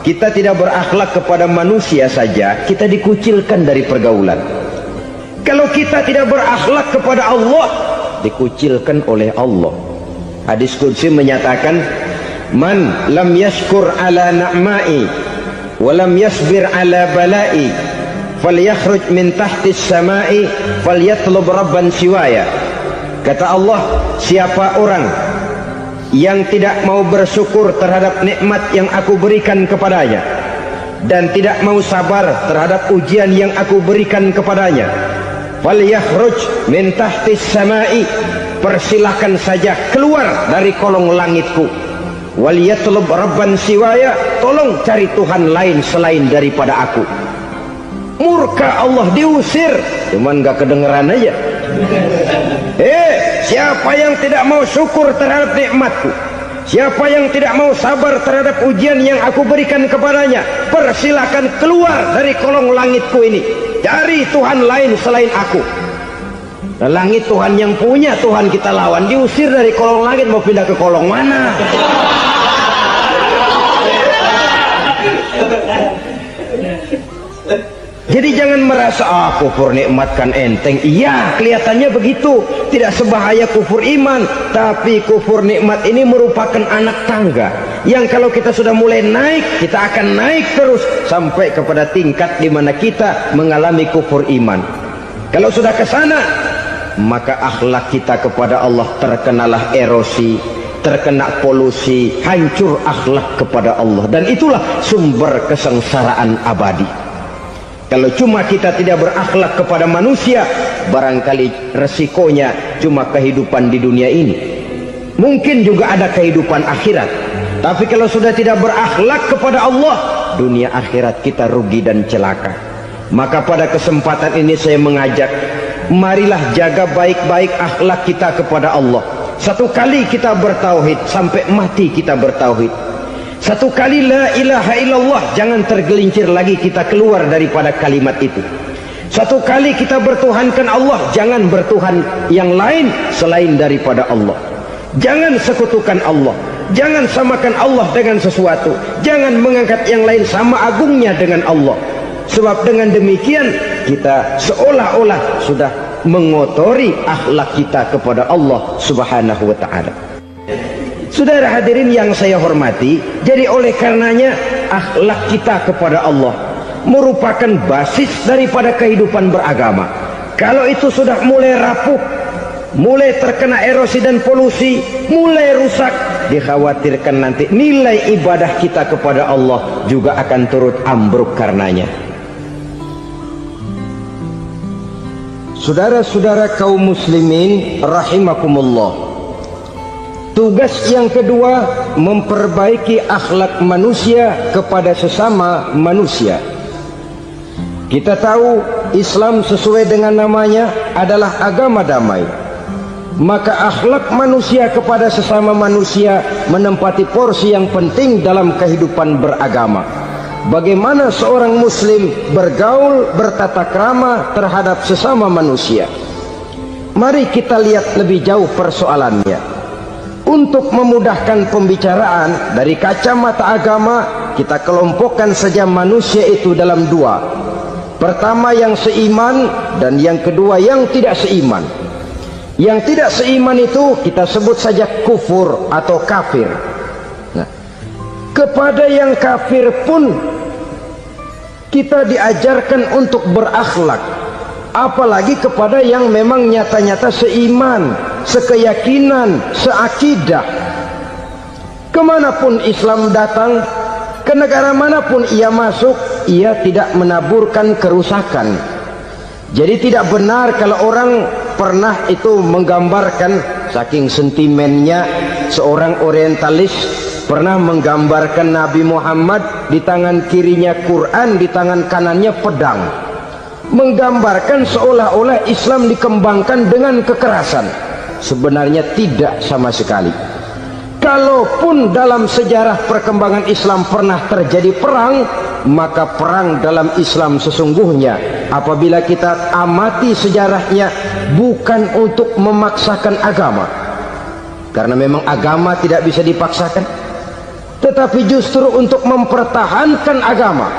Kita tidak berakhlak kepada manusia saja, kita dikucilkan dari pergaulan. Kalau kita tidak berakhlak kepada Allah, dikucilkan oleh Allah. Hadis qudsi menyatakan, man lam yashkur ala na'mai wa lam yasbir ala balai falyakhruj min tahtis samai falyatlub rabban siwaya. Kata Allah, siapa orang yang tidak mau bersyukur terhadap nikmat yang aku berikan kepadanya dan tidak mau sabar terhadap ujian yang aku berikan kepadanya, falyakhruj min tahtis samai, persilahkan saja keluar dari kolong langitku, waliyatlub rabban siwaya, tolong cari Tuhan lain selain daripada aku. Murka Allah, diusir, cuman gak kedengeran aja. Siapa yang tidak mau syukur terhadap nikmatku, siapa yang tidak mau sabar terhadap ujian yang aku berikan kepadanya, persilahkan keluar dari kolong langitku ini, cari Tuhan lain selain aku. Nah, langit Tuhan yang punya, Tuhan kita lawan, diusir dari kolong langit, mau pindah ke kolong mana? Jadi jangan merasa kufur nikmat kan enteng. Iya, kelihatannya begitu, tidak sebahaya kufur iman. Tapi kufur nikmat ini merupakan anak tangga yang kalau kita sudah mulai naik, kita akan naik terus sampai kepada tingkat di mana kita mengalami kufur iman. Kalau sudah ke sana, maka akhlak kita kepada Allah terkenalah erosi, terkena polusi, hancur akhlak kepada Allah, dan itulah sumber kesengsaraan abadi. Kalau cuma kita tidak berakhlak kepada manusia, barangkali resikonya cuma kehidupan di dunia ini. Mungkin juga ada kehidupan akhirat. Tapi kalau sudah tidak berakhlak kepada Allah, dunia akhirat kita rugi dan celaka. Maka pada kesempatan ini saya mengajak, marilah jaga baik-baik akhlak kita kepada Allah. Satu kali kita bertauhid, sampai mati kita bertauhid. Satu kali la ilaha illallah, jangan tergelincir lagi kita keluar daripada kalimat itu. Satu kali kita bertuhankan Allah, jangan bertuhan yang lain selain daripada Allah. Jangan sekutukan Allah, jangan samakan Allah dengan sesuatu, jangan mengangkat yang lain sama agungnya dengan Allah. Sebab dengan demikian kita seolah-olah sudah mengotori akhlak kita kepada Allah Subhanahu wa ta'ala. Saudara hadirin yang saya hormati, jadi oleh karenanya akhlak kita kepada Allah merupakan basis daripada kehidupan beragama. Kalau itu sudah mulai rapuh, mulai terkena erosi dan polusi, mulai rusak, dikhawatirkan nanti nilai ibadah kita kepada Allah juga akan turut ambruk karenanya. Saudara-saudara kaum muslimin rahimakumullah, tugas yang kedua, memperbaiki akhlak manusia kepada sesama manusia. Kita tahu Islam sesuai dengan namanya adalah agama damai. Maka akhlak manusia kepada sesama manusia menempati porsi yang penting dalam kehidupan beragama. Bagaimana seorang muslim bergaul, bertata krama terhadap sesama manusia. Mari kita lihat lebih jauh persoalannya. Untuk memudahkan pembicaraan dari kacamata agama, kita kelompokkan saja manusia itu dalam dua. Pertama yang seiman, dan yang kedua yang tidak seiman. Yang tidak seiman itu kita sebut saja kufur atau kafir. Nah, kepada yang kafir pun kita diajarkan untuk berakhlak, apalagi kepada yang memang nyata-nyata seiman, sekeyakinan, seakidah. Kemanapun Islam datang, ke negara manapun ia masuk, ia tidak menaburkan kerusakan. Jadi tidak benar kalau orang pernah itu menggambarkan saking sentimennya seorang orientalis pernah menggambarkan Nabi Muhammad di tangan kirinya Quran, di tangan kanannya pedang, menggambarkan seolah-olah Islam dikembangkan dengan kekerasan. Sebenarnya tidak sama sekali. Kalaupun dalam sejarah perkembangan Islam pernah terjadi perang, maka perang dalam Islam sesungguhnya, apabila kita amati sejarahnya, bukan untuk memaksakan agama, karena memang agama tidak bisa dipaksakan, tetapi justru untuk mempertahankan agama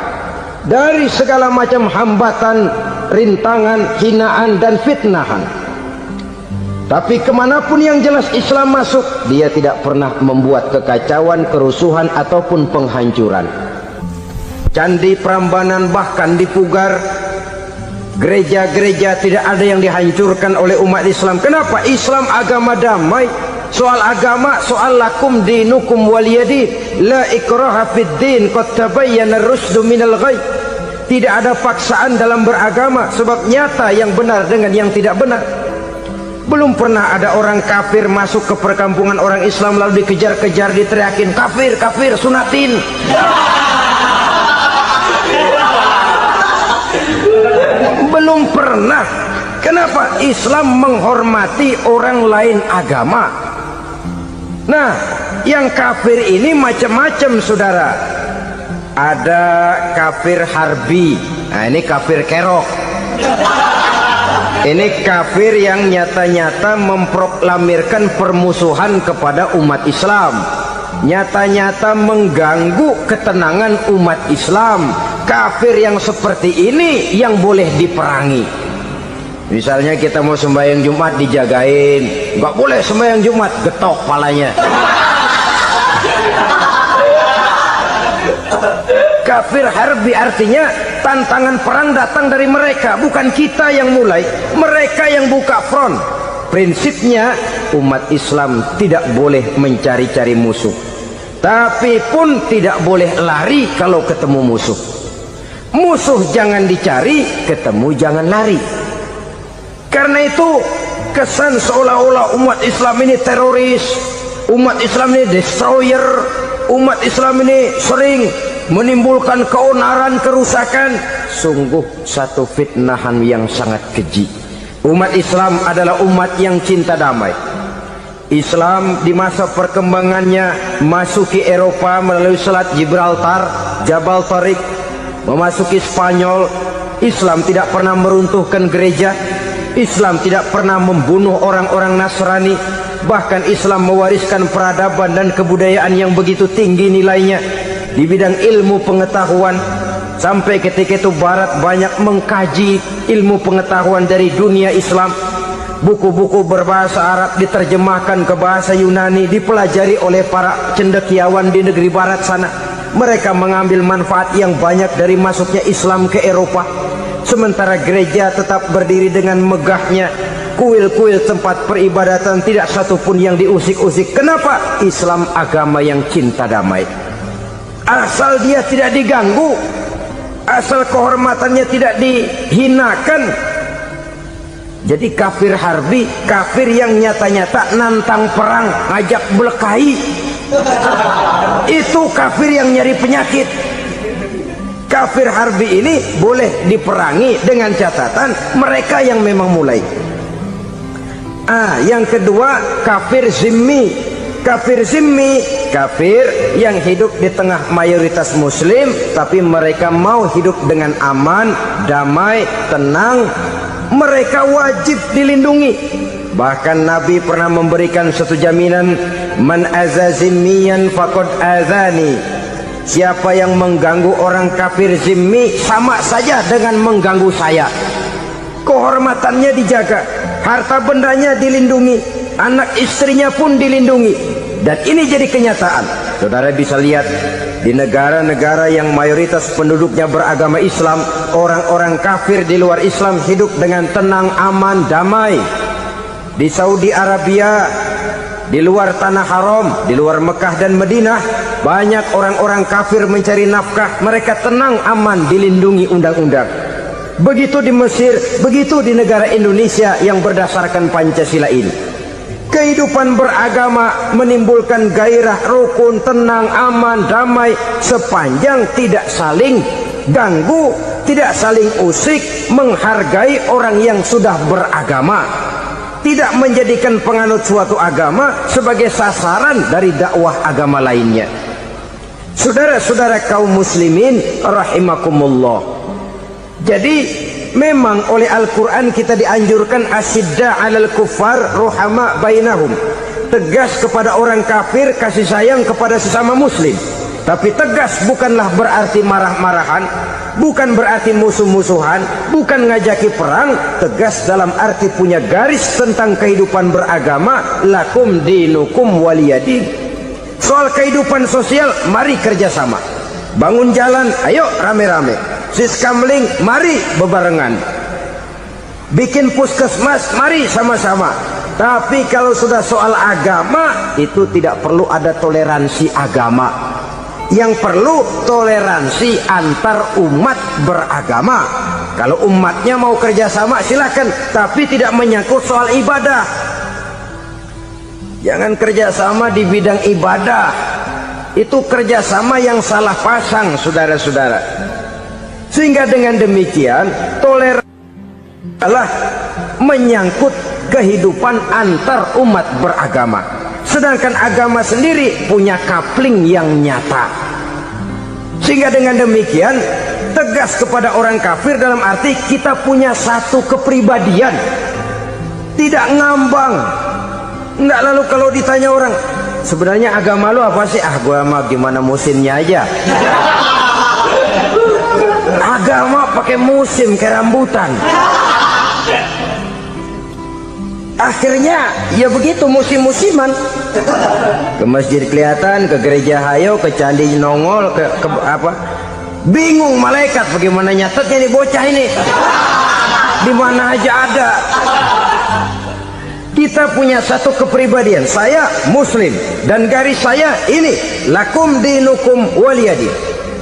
dari segala macam hambatan, rintangan, hinaan dan fitnahan. Tapi kemanapun yang jelas Islam masuk, dia tidak pernah membuat kekacauan, kerusuhan ataupun penghancuran. Candi Prambanan bahkan dipugar, gereja-gereja tidak ada yang dihancurkan oleh umat Islam. Kenapa? Islam agama damai. Soal agama, soal lakum dinukum waliyadin, la ikraha fid din, qad tabayyana ar-rusdu minal ghayy. Tidak ada paksaan dalam beragama, sebab nyata yang benar dengan yang tidak benar. Belum pernah ada orang kafir masuk ke perkampungan orang Islam lalu dikejar-kejar, diteriakin kafir, kafir, sunatin. Belum pernah. Kenapa? Islam menghormati orang lain agama. Nah, yang kafir ini macam-macam, saudara. Ada kafir harbi. Nah, ini kafir kerok. Ini kafir yang nyata-nyata memproklamirkan permusuhan kepada umat Islam, nyata-nyata mengganggu ketenangan umat Islam. Kafir yang seperti ini yang boleh diperangi. Misalnya kita mau sembahyang Jumat dijagain, nggak boleh sembahyang Jumat, getok palanya. Kafir harbi artinya tantangan perang datang dari mereka, bukan kita yang mulai, mereka yang buka front. Prinsipnya umat Islam tidak boleh mencari-cari musuh, tapi pun tidak boleh lari kalau ketemu musuh. Musuh jangan dicari, ketemu jangan lari. Karena itu kesan seolah-olah umat Islam ini teroris, umat Islam ini destroyer, umat Islam ini sering menimbulkan keonaran, kerusakan. Sungguh satu fitnahan yang sangat keji. Umat Islam adalah umat yang cinta damai. Islam di masa perkembangannya masuki Eropa melalui Selat Gibraltar, Jabal Tariq, memasuki Spanyol. Islam tidak pernah meruntuhkan gereja, Islam tidak pernah membunuh orang-orang Nasrani. Bahkan Islam mewariskan peradaban dan kebudayaan yang begitu tinggi nilainya di bidang ilmu pengetahuan, sampai ketika itu Barat banyak mengkaji ilmu pengetahuan dari dunia Islam. Buku-buku berbahasa Arab diterjemahkan ke bahasa Yunani, dipelajari oleh para cendekiawan di negeri Barat sana. Mereka mengambil manfaat yang banyak dari masuknya Islam ke Eropa. Sementara gereja tetap berdiri dengan megahnya. Kuil-kuil tempat peribadatan tidak satupun yang diusik-usik. Kenapa? Islam agama yang cinta damai. Asal dia tidak diganggu, asal kehormatannya tidak dihinakan. Jadi kafir harbi, kafir yang nyata-nyata nantang perang, ngajak berkelahi, itu kafir yang nyari penyakit. Kafir harbi ini boleh diperangi dengan catatan mereka yang memang mulai. Yang kedua kafir zimmi. Kafir zimmi, kafir yang hidup di tengah mayoritas muslim, tapi mereka mau hidup dengan aman, damai, tenang. Mereka wajib dilindungi. Bahkan Nabi pernah memberikan satu jaminan, man aza zimmiyan faqad azani. Siapa yang mengganggu orang kafir zimmi sama saja dengan mengganggu saya. Kehormatannya dijaga, harta bendanya dilindungi, anak istrinya pun dilindungi. Dan ini jadi kenyataan. Saudara bisa lihat di negara-negara yang mayoritas penduduknya beragama Islam, orang-orang kafir di luar Islam hidup dengan tenang, aman, damai. Di Saudi Arabia, di luar tanah haram, di luar Mekah dan Madinah, banyak orang-orang kafir mencari nafkah. Mereka tenang, aman, dilindungi undang-undang. Begitu di Mesir, begitu di negara Indonesia yang berdasarkan Pancasila ini. Kehidupan beragama menimbulkan gairah, rukun, tenang, aman, damai, sepanjang tidak saling ganggu, tidak saling usik, menghargai orang yang sudah beragama, tidak menjadikan penganut suatu agama sebagai sasaran dari dakwah agama lainnya. Saudara-saudara kaum muslimin rahimakumullah. Jadi memang oleh Al-Quran kita dianjurkan asyidda 'alal kuffar ruhama bainahum, tegas kepada orang kafir, kasih sayang kepada sesama muslim. Tapi tegas bukanlah berarti marah-marahan, bukan berarti musuh-musuhan, bukan ngajaki perang. Tegas dalam arti punya garis tentang kehidupan beragama, lakum dinukum waliyadin. Soal kehidupan sosial, mari kerjasama. Bangun jalan, ayo rame-rame. Siskamling, mari bebarengan. Bikin puskesmas, mari sama-sama. Tapi kalau sudah soal agama, itu tidak perlu ada toleransi agama. Yang perlu toleransi antar umat beragama. Kalau umatnya mau kerjasama silakan, tapi tidak menyangkut soal ibadah. Jangan kerjasama di bidang ibadah. Itu kerjasama yang salah pasang, saudara-saudara. Sehingga dengan demikian toleransi adalah menyangkut kehidupan antar umat beragama. Sedangkan agama sendiri punya kapling yang nyata. Sehingga dengan demikian tegas kepada orang kafir dalam arti kita punya satu kepribadian, tidak ngambang. Enggak, lalu kalau ditanya orang, sebenarnya agama lu apa sih? Ah, gua mah gimana musimnya aja. Agama pakai musim kayak rambutan. Akhirnya ya begitu, musim-musiman. Ke masjid kelihatan, ke gereja hayo, ke candi nongol, ke apa? Bingung malaikat bagaimana nyatetnya nih bocah ini. Di mana aja ada. Kita punya satu kepribadian, saya muslim dan garis saya ini, lakum dinukum waliyadin.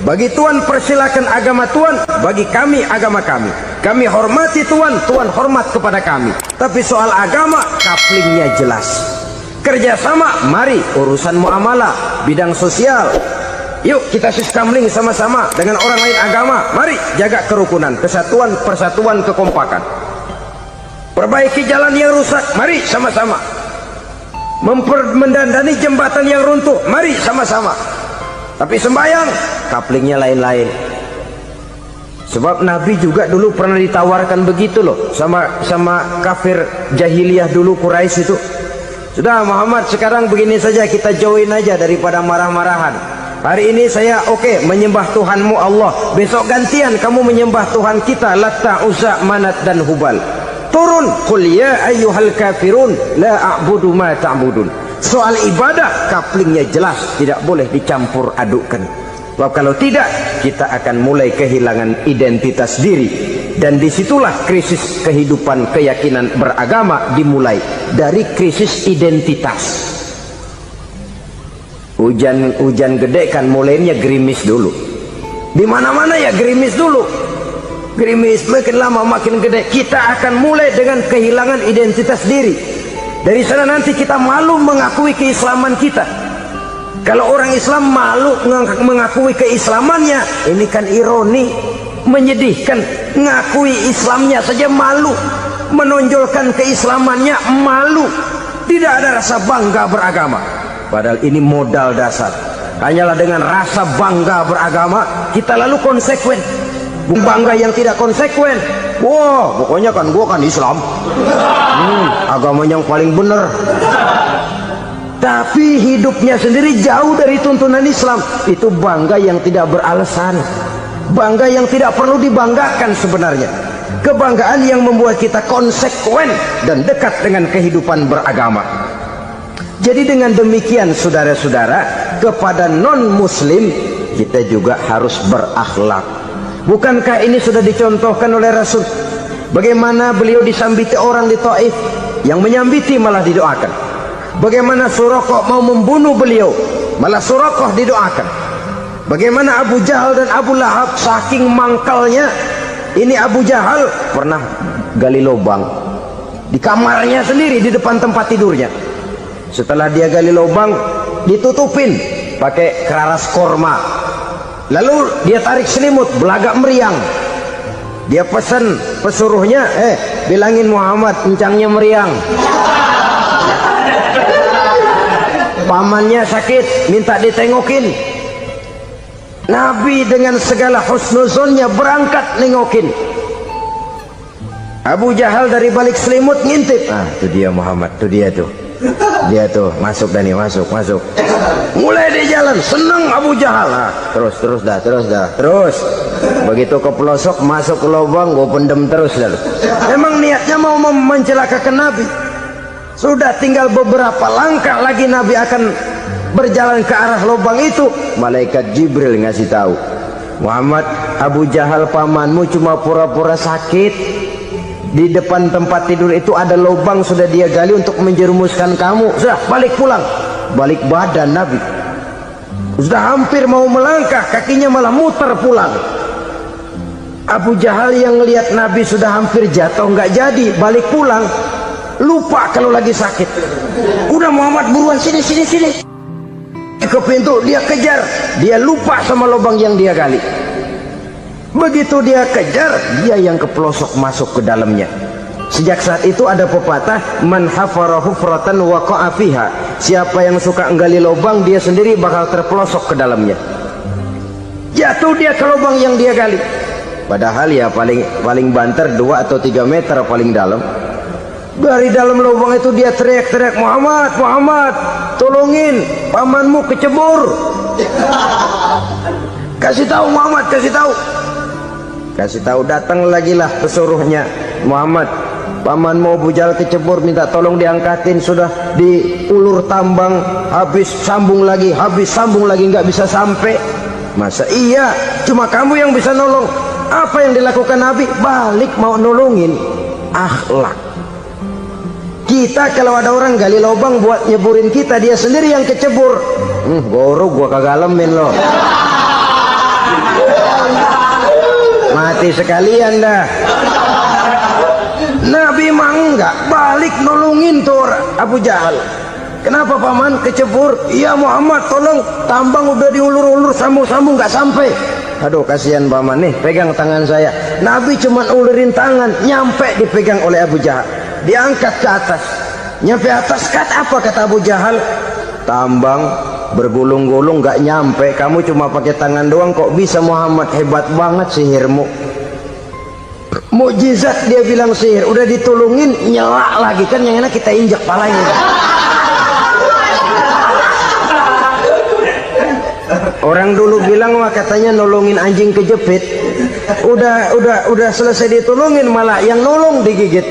Bagi Tuhan persilakan agama Tuhan, bagi kami agama kami. Kami hormati Tuhan, Tuhan hormat kepada kami. Tapi soal agama kaplingnya jelas. Kerjasama, mari urusan muamalah, bidang sosial. Yuk kita siskamling sama-sama dengan orang lain agama. Mari jaga kerukunan, kesatuan, persatuan, kekompakan. Perbaiki jalan yang rusak, mari sama-sama. Mendandani jembatan yang runtuh, mari sama-sama. Tapi sembahyang, kaplingnya lain-lain. Sebab Nabi juga dulu pernah ditawarkan begitu loh sama kafir jahiliyah dulu, Quraisy itu. Sudah Muhammad, sekarang begini saja, kita join aja daripada marah-marahan. Hari ini saya oke menyembah Tuhanmu Allah, besok gantian kamu menyembah Tuhan kita Latta, Uzza, Manat dan Hubal. Turun, qul ya ayyuhal kafirun la a'budu ma ta'budun. Soal ibadah kaplingnya jelas, tidak boleh dicampur adukkan. Sebab kalau tidak, kita akan mulai kehilangan identitas diri. Dan disitulah krisis kehidupan keyakinan beragama dimulai, dari krisis identitas. Hujan gede kan mulainya gerimis dulu. Di mana-mana ya gerimis dulu. Gerimis makin lama makin gede, kita akan mulai dengan kehilangan identitas diri. Dari sana nanti kita malu mengakui keislaman kita. Kalau orang Islam malu mengakui keislamannya, ini kan ironi, menyedihkan. Ngakui Islamnya saja malu, menonjolkan keislamannya malu, tidak ada rasa bangga beragama. Padahal ini modal dasar. Hanyalah dengan rasa bangga beragama kita lalu konsekuen. Bangga yang tidak konsekuen, wah pokoknya kan gua kan Islam, agama yang paling benar. Tapi hidupnya sendiri jauh dari tuntunan Islam. Itu bangga yang tidak beralasan, bangga yang tidak perlu dibanggakan sebenarnya. Kebanggaan yang membuat kita konsekuen dan dekat dengan kehidupan beragama. Jadi dengan demikian saudara-saudara, kepada non-muslim kita juga harus berakhlak. Bukankah ini sudah dicontohkan oleh Rasul? Bagaimana beliau disambiti orang di Taif, yang menyambiti malah didoakan. Bagaimana Suraqah mau membunuh beliau, malah Suraqah didoakan. Bagaimana Abu Jahal dan Abu Lahab saking mangkalnya. Ini Abu Jahal pernah gali lubang di kamarnya sendiri, di depan tempat tidurnya. Setelah dia gali lubang, ditutupin pakai keraras korma. Lalu dia tarik selimut, belagak meriang. Dia pesan pesuruhnya, bilangin Muhammad encangnya meriang. Pamannya sakit, minta ditengokin. Nabi dengan segala husnuzonnya berangkat nengokin. Abu Jahal dari balik selimut ngintip. Itu dia Muhammad, itu dia tuh. Dia tuh masuk Dani, masuk. Mulai di jalan, seneng Abu Jahal. Terus. Begitu ke pelosok, masuk ke lubang, gue pendem terus lalu. Emang niatnya mau mencelakakan Nabi. Sudah tinggal beberapa langkah lagi Nabi akan berjalan ke arah lubang itu. Malaikat Jibril ngasih tahu, Muhammad, Abu Jahal pamanmu cuma pura-pura sakit. Di depan tempat tidur itu ada lubang sudah dia gali untuk menjerumuskan kamu. Sudah balik pulang. Balik badan Nabi. Sudah hampir mau melangkah, kakinya malah muter pulang. Abu Jahal yang lihat Nabi sudah hampir jatuh nggak jadi, balik pulang. Lupa kalau lagi sakit. Udah Muhammad buruan sini. Ke pintu dia kejar. Dia lupa sama lubang yang dia gali. Begitu dia kejar, dia yang ke pelosok masuk ke dalamnya. Sejak saat itu ada pepatah, man hafara hufratan waqa'a fiha. Siapa yang suka nggali lubang, dia sendiri bakal terpelosok ke dalamnya. Jatuh dia ke lubang yang dia gali. Padahal ya paling banter 2 atau 3 meter paling dalam. Dari dalam lubang itu dia teriak-teriak, Muhammad, tolongin, pamanmu kecebur. Kasih tahu Muhammad, kasih tahu. Datang lagi lah pesuruhnya, Muhammad, pamanmu Abu Jahal kecebur, minta tolong diangkatin. Sudah diulur tambang, habis sambung lagi, nggak bisa sampai. Masa iya cuma kamu yang bisa nolong? Apa yang dilakukan Nabi? Balik mau nolongin. Akhlak. Kita kalau ada orang gali lubang buat nyeburin kita, dia sendiri yang kecebur. Guru gua kagak lemin loh. Mati sekalian dah. Nabi mah enggak, balik nolongin tuh Abu Jahal. Kenapa paman kecebur? Iya Muhammad, tolong, tambang udah diulur-ulur, sambung-sambung nggak sampai. Aduh kasihan paman, nih pegang tangan saya. Nabi cuma ulurin tangan, nyampe dipegang oleh Abu Jahal. Diangkat ke atas, nyampe atas. Apa kata Abu Jahal? Tambang bergulung-gulung nggak nyampe, kamu cuma pakai tangan doang, kok bisa Muhammad? Hebat banget sihirmu. Mukjizat dia bilang sihir, udah ditolongin nyelak lagi, kan yang enak kita injak palanya. Orang dulu bilang wah katanya nolongin anjing kejepit. Udah selesai ditolongin malah yang nolong digigit.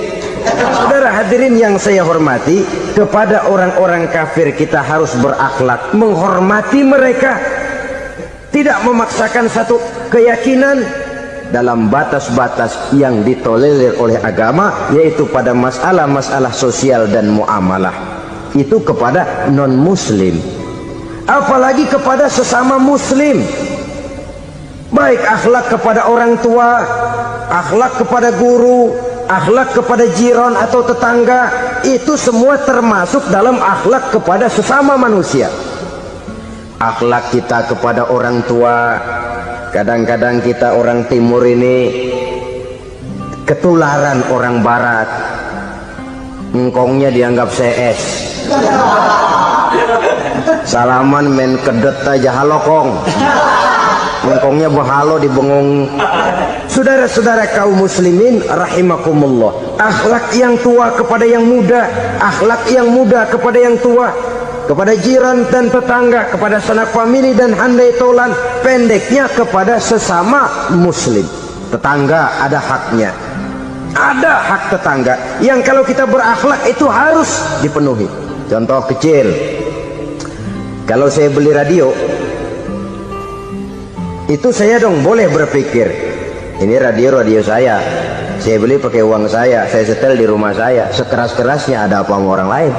Saudara hadirin yang saya hormati, kepada orang-orang kafir kita harus berakhlak, menghormati mereka, tidak memaksakan satu keyakinan dalam batas-batas yang ditolerir oleh agama, yaitu pada masalah-masalah sosial dan muamalah. Itu kepada non-muslim, apalagi kepada sesama muslim. Baik akhlak kepada orang tua, akhlak kepada guru, akhlak kepada jiran atau tetangga, itu semua termasuk dalam akhlak kepada sesama manusia. Akhlak kita kepada orang tua, kadang-kadang kita orang timur ini ketularan orang barat. Engkongnya dianggap CS, salaman main kedet aja, halo kong, engkongnya bahalo di bengong. Saudara-saudara kaum muslimin rahimakumullah, akhlak yang tua kepada yang muda, akhlak yang muda kepada yang tua, kepada jiran dan tetangga, kepada sanak famili dan handai tolan, pendeknya kepada sesama muslim. Tetangga ada haknya, ada hak tetangga yang kalau kita berakhlak itu harus dipenuhi. Contoh kecil, kalau saya beli radio, itu saya dong boleh berpikir, ini radio saya beli pakai uang saya setel di rumah saya, sekeras-kerasnya ada apa sama orang lain?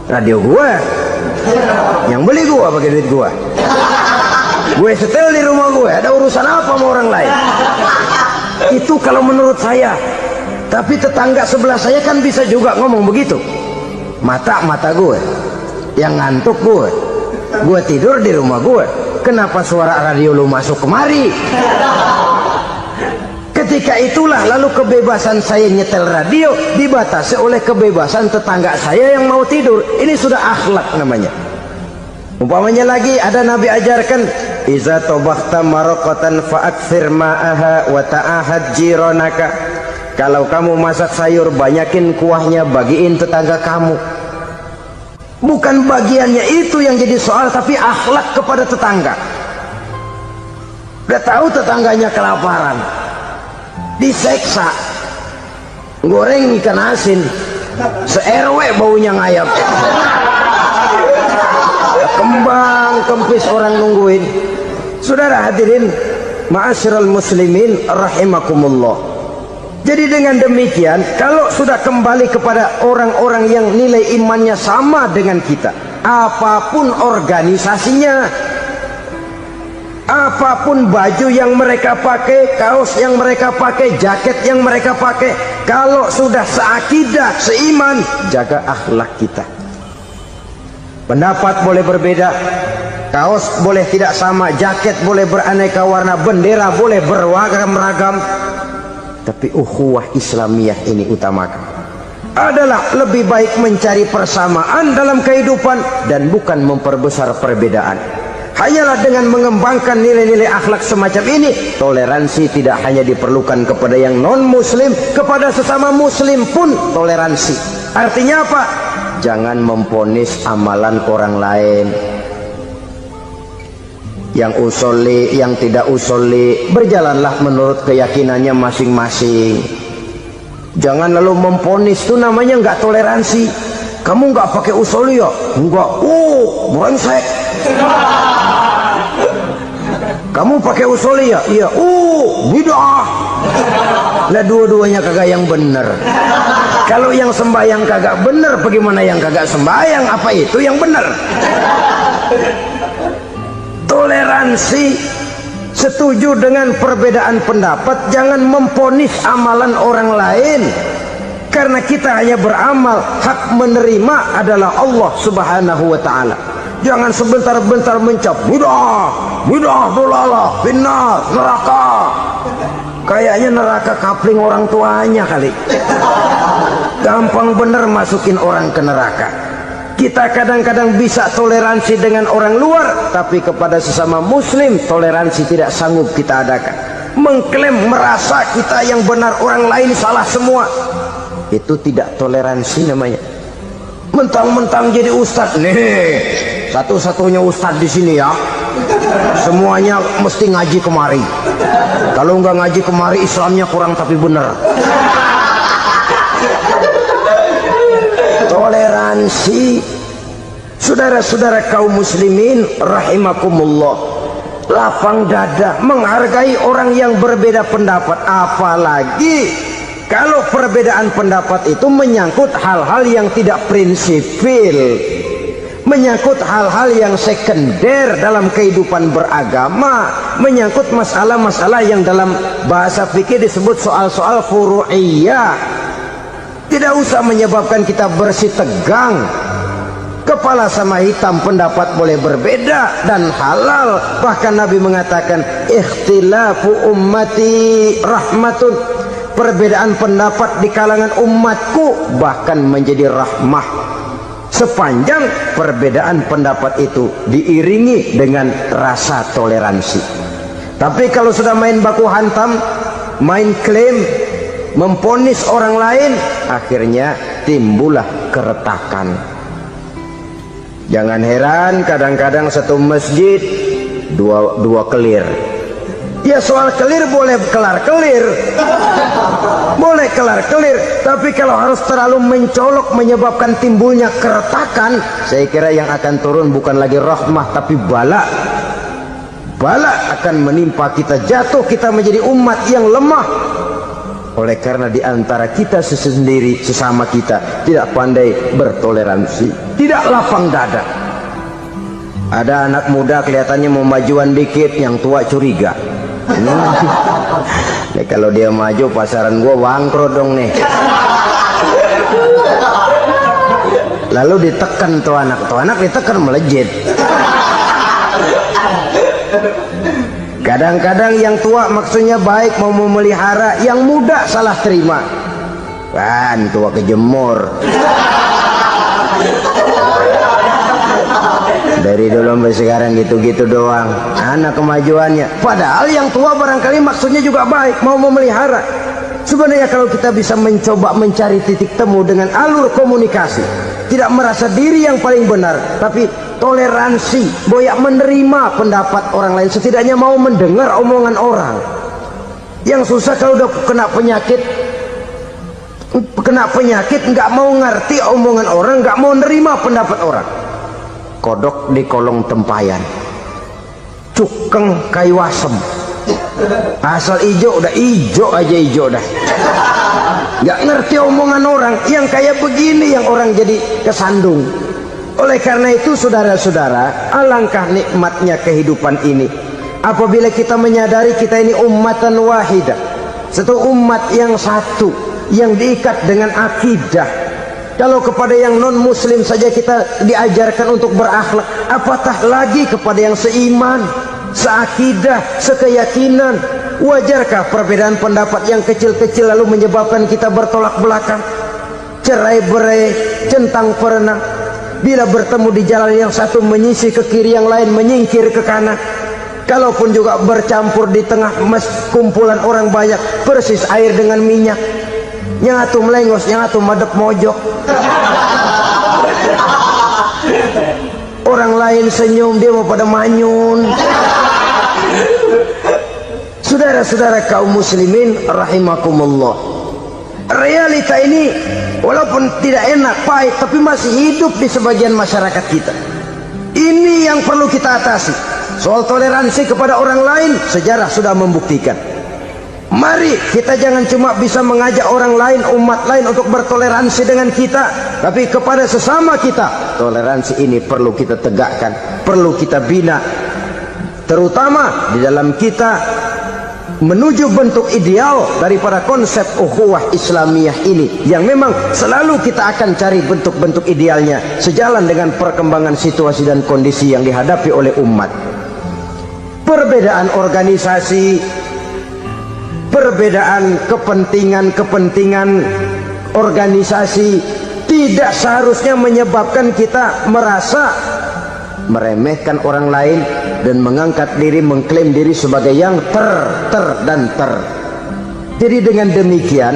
Radio gua, yang beli gua pakai duit gua, gue setel di rumah gue, ada urusan apa sama orang lain? Itu kalau menurut saya. Tapi tetangga sebelah saya kan bisa juga ngomong begitu, mata gue, Yang ngantuk gue tidur di rumah gue. Kenapa suara radio lu masuk kemari? Ketika itulah lalu kebebasan saya nyetel radio dibatasi oleh kebebasan tetangga saya yang mau tidur. Ini sudah akhlak namanya. Umpamanya lagi ada Nabi ajarkan, iza tobakhta maraqatan fa'akthir ma'aha wa ta'ahad jiranaka. Kalau kamu masak sayur, banyakin kuahnya, bagiin tetangga kamu. Bukan bagiannya itu yang jadi soal, tapi akhlak kepada tetangga. Udah tahu tetangganya kelaparan, diseksa, goreng ikan asin, se-RW baunya ngayap, kembang kempis orang nungguin. Saudara hadirin ma'asyiral muslimin rahimakumullah. Jadi dengan demikian, kalau sudah kembali kepada orang-orang yang nilai imannya sama dengan kita, apapun organisasinya, apapun baju yang mereka pakai, kaos yang mereka pakai, jaket yang mereka pakai, kalau sudah seakidah, seiman, jaga akhlak kita. Pendapat boleh berbeda, kaos boleh tidak sama, jaket boleh beraneka warna, bendera boleh beragam-ragam, tapi ukhuwah Islamiyah ini utamakan. Adalah lebih baik mencari persamaan dalam kehidupan dan bukan memperbesar perbedaan. Hanyalah dengan mengembangkan nilai-nilai akhlak semacam ini, toleransi tidak hanya diperlukan kepada yang non-muslim, kepada sesama muslim pun toleransi. Artinya apa? Jangan memponis amalan orang lain. Yang usoli, yang tidak usoli, berjalanlah menurut keyakinannya masing-masing. Jangan lalu memponis, itu namanya nggak toleransi. Kamu nggak pakai usoli ya? Enggak. Brengsek. Kamu pakai usoli ya? Iya. Bid'ah. Lah dua-duanya kagak yang bener. Kalau yang sembahyang kagak bener, bagaimana yang kagak sembahyang? Apa itu yang bener? Toleransi, setuju dengan perbedaan pendapat, jangan memponis amalan orang lain. Karena kita hanya beramal, hak menerima adalah Allah Subhanahu wa ta'ala. Jangan sebentar-bentar mencap bidah dolalah, finnar, neraka. Kayaknya neraka kapling orang tuanya kali. Gampang bener masukin orang ke neraka. Kita kadang-kadang bisa toleransi dengan orang luar, tapi kepada sesama muslim toleransi tidak sanggup kita adakan. Mengklaim merasa kita yang benar, orang lain salah semua, itu tidak toleransi namanya. Mentang-mentang jadi ustadz nih, satu-satunya ustadz di sini ya, semuanya mesti ngaji kemari. Kalau nggak ngaji kemari Islamnya kurang tapi benar. Toleransi, saudara-saudara kaum muslimin rahimakumullah, lapang dada menghargai orang yang berbeda pendapat, apalagi kalau perbedaan pendapat itu menyangkut hal-hal yang tidak prinsipil, menyangkut hal-hal yang sekunder dalam kehidupan beragama, menyangkut masalah-masalah yang dalam bahasa fikih disebut soal-soal furu'iyah. Tidak usah menyebabkan kita bersih tegang. Kepala sama hitam, pendapat boleh berbeda dan halal. Bahkan Nabi mengatakan ikhtilafu ummati rahmatun, perbedaan pendapat di kalangan umatku bahkan menjadi rahmah, sepanjang perbedaan pendapat itu diiringi dengan rasa toleransi. Tapi kalau sudah main baku hantam, main klaim, memponis orang lain, akhirnya timbullah keretakan. Jangan heran kadang-kadang satu masjid dua kelir. Ya soal kelir boleh kelar-kelir, boleh kelar-kelir, tapi kalau harus terlalu mencolok menyebabkan timbulnya keretakan, saya kira yang akan turun bukan lagi rahmah tapi bala. Bala akan menimpa kita, jatuh kita menjadi umat yang lemah. Oleh karena di antara kita sendiri, sesama kita tidak pandai bertoleransi, tidak lapang dada. Ada anak muda kelihatannya mau majuan dikit, yang tua curiga. Nih kalau dia maju pasaran gua bangkrut dong nih. Lalu ditekan tuh anak ditekan melejit. Kadang-kadang yang tua maksudnya baik mau memelihara, yang muda salah terima. Kan tua kejemur. Dari dulu sampai sekarang gitu-gitu doang. Anak kemajuannya. Padahal yang tua barangkali maksudnya juga baik, mau memelihara. Sebenarnya kalau kita bisa mencoba mencari titik temu dengan alur komunikasi, tidak merasa diri yang paling benar, tapi toleransi, boyak menerima pendapat orang lain, setidaknya mau mendengar omongan orang. Yang susah kalau udah kena penyakit nggak mau ngerti omongan orang, nggak mau nerima pendapat orang. Kodok di kolong tempayan, cukeng kayu asem, asal ijo udah ijo aja, ijo dah. Nggak ngerti omongan orang, yang kayak begini yang orang jadi kesandung. Oleh karena itu saudara-saudara, alangkah nikmatnya kehidupan ini apabila kita menyadari kita ini ummatan wahidah, satu umat yang satu, yang diikat dengan akidah. Kalau kepada yang non muslim saja kita diajarkan untuk berakhlak, apatah lagi kepada yang seiman, seakidah, sekeyakinan. Wajarkah perbedaan pendapat yang kecil-kecil lalu menyebabkan kita bertolak belakang, cerai-berai, centang perenang? Bila bertemu di jalan yang satu menyisih ke kiri, yang lain menyingkir ke kanan. Kalaupun juga bercampur di tengah kumpulan orang banyak, persis air dengan minyak. Yang atuh melengos, yang atuh madep mojok. Orang lain senyum, dia mau pada manyun. Saudara-saudara kaum muslimin rahimakumullah, realita ini walaupun tidak enak, pahit, tapi masih hidup di sebagian masyarakat kita. Ini yang perlu kita atasi. Soal toleransi kepada orang lain, sejarah sudah membuktikan. Mari kita jangan cuma bisa mengajak orang lain, umat lain untuk bertoleransi dengan kita, tapi kepada sesama kita. Toleransi ini perlu kita tegakkan, perlu kita bina, terutama di dalam kita menuju bentuk ideal daripada konsep ukhuwah Islamiyah ini, yang memang selalu kita akan cari bentuk-bentuk idealnya sejalan dengan perkembangan situasi dan kondisi yang dihadapi oleh umat. Perbedaan organisasi, perbedaan kepentingan organisasi tidak seharusnya menyebabkan kita merasa meremehkan orang lain dan mengangkat diri, mengklaim diri sebagai yang ter. Jadi dengan demikian,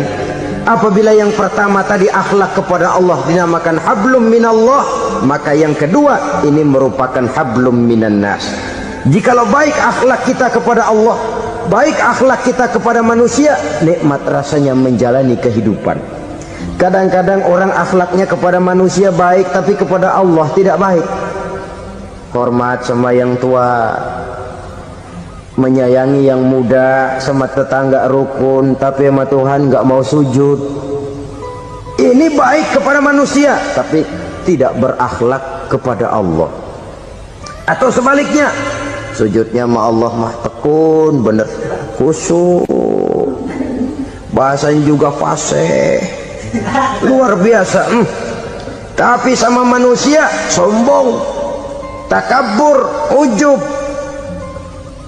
apabila yang pertama tadi akhlak kepada Allah dinamakan hablum minallah, maka yang kedua ini merupakan hablum minan nas. Jikalau baik akhlak kita kepada Allah, baik akhlak kita kepada manusia, nikmat rasanya menjalani kehidupan. Kadang-kadang orang akhlaknya kepada manusia baik, tapi kepada Allah tidak baik. Hormat sama yang tua, menyayangi yang muda, sama tetangga rukun, tapi sama Tuhan nggak mau sujud. Ini baik kepada manusia, tapi tidak berakhlak kepada Allah. Atau sebaliknya, sujudnya sama Allah mah tekun, bener, khusyuk, bahasanya juga fasih, luar biasa. Tapi sama manusia sombong, takabur, ujub,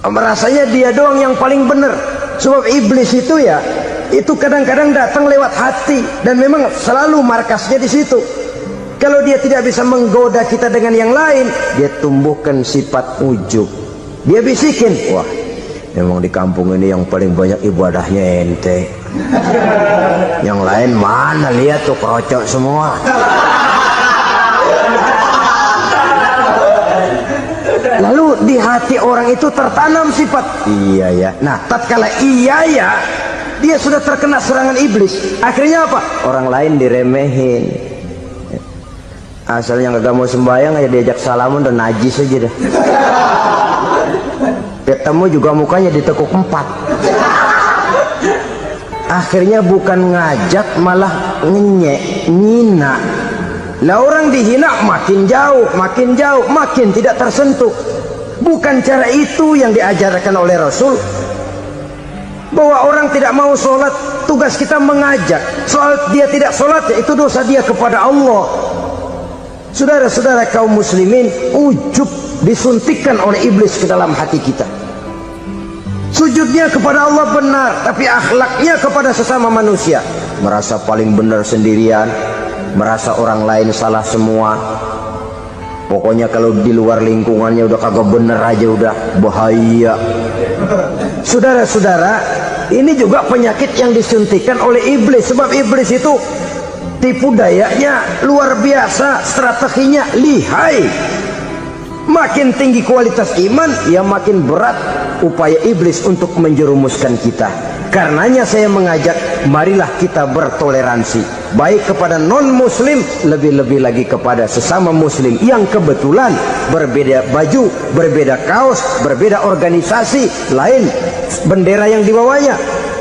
merasanya dia doang yang paling benar. Sebab iblis itu ya, itu kadang-kadang datang lewat hati, dan memang selalu markasnya di situ. Kalau dia tidak bisa menggoda kita dengan yang lain, dia tumbuhkan sifat ujub. Dia bisikin, wah memang di kampung ini yang paling banyak ibadahnya ente, yang lain mana, lihat tuh kerocok semua. Lalu di hati orang itu tertanam sifat iya ya. Nah tatkala iya ya, dia sudah terkena serangan iblis. Akhirnya apa? Orang lain diremehin. Asalnya nggak mau sembahyang aja diajak salaman dan najis aja dah. Ketemu juga mukanya ditekuk 4. Akhirnya bukan ngajak malah ngenyek, nyina. Lah orang dihina makin jauh, makin tidak tersentuh. Bukan cara itu yang diajarkan oleh Rasul. Bahwa orang tidak mau sholat, tugas kita mengajak. Soal dia tidak sholat, itu dosa dia kepada Allah. Saudara-saudara kaum muslimin, ujub disuntikkan oleh iblis ke dalam hati kita. Sujudnya kepada Allah benar, tapi akhlaknya kepada sesama manusia, merasa paling benar sendirian, merasa orang lain salah semua. Pokoknya kalau di luar lingkungannya udah kagak bener aja udah bahaya. Saudara-saudara, ini juga penyakit yang disuntikan oleh iblis. Sebab iblis itu tipu dayanya luar biasa, strateginya lihai. Makin tinggi kualitas iman, ya makin berat upaya iblis untuk menjerumuskan kita. Karenanya saya mengajak, marilah kita bertoleransi, baik kepada non-muslim, lebih-lebih lagi kepada sesama muslim yang kebetulan berbeda baju, berbeda kaos, berbeda organisasi, lain bendera yang dibawanya.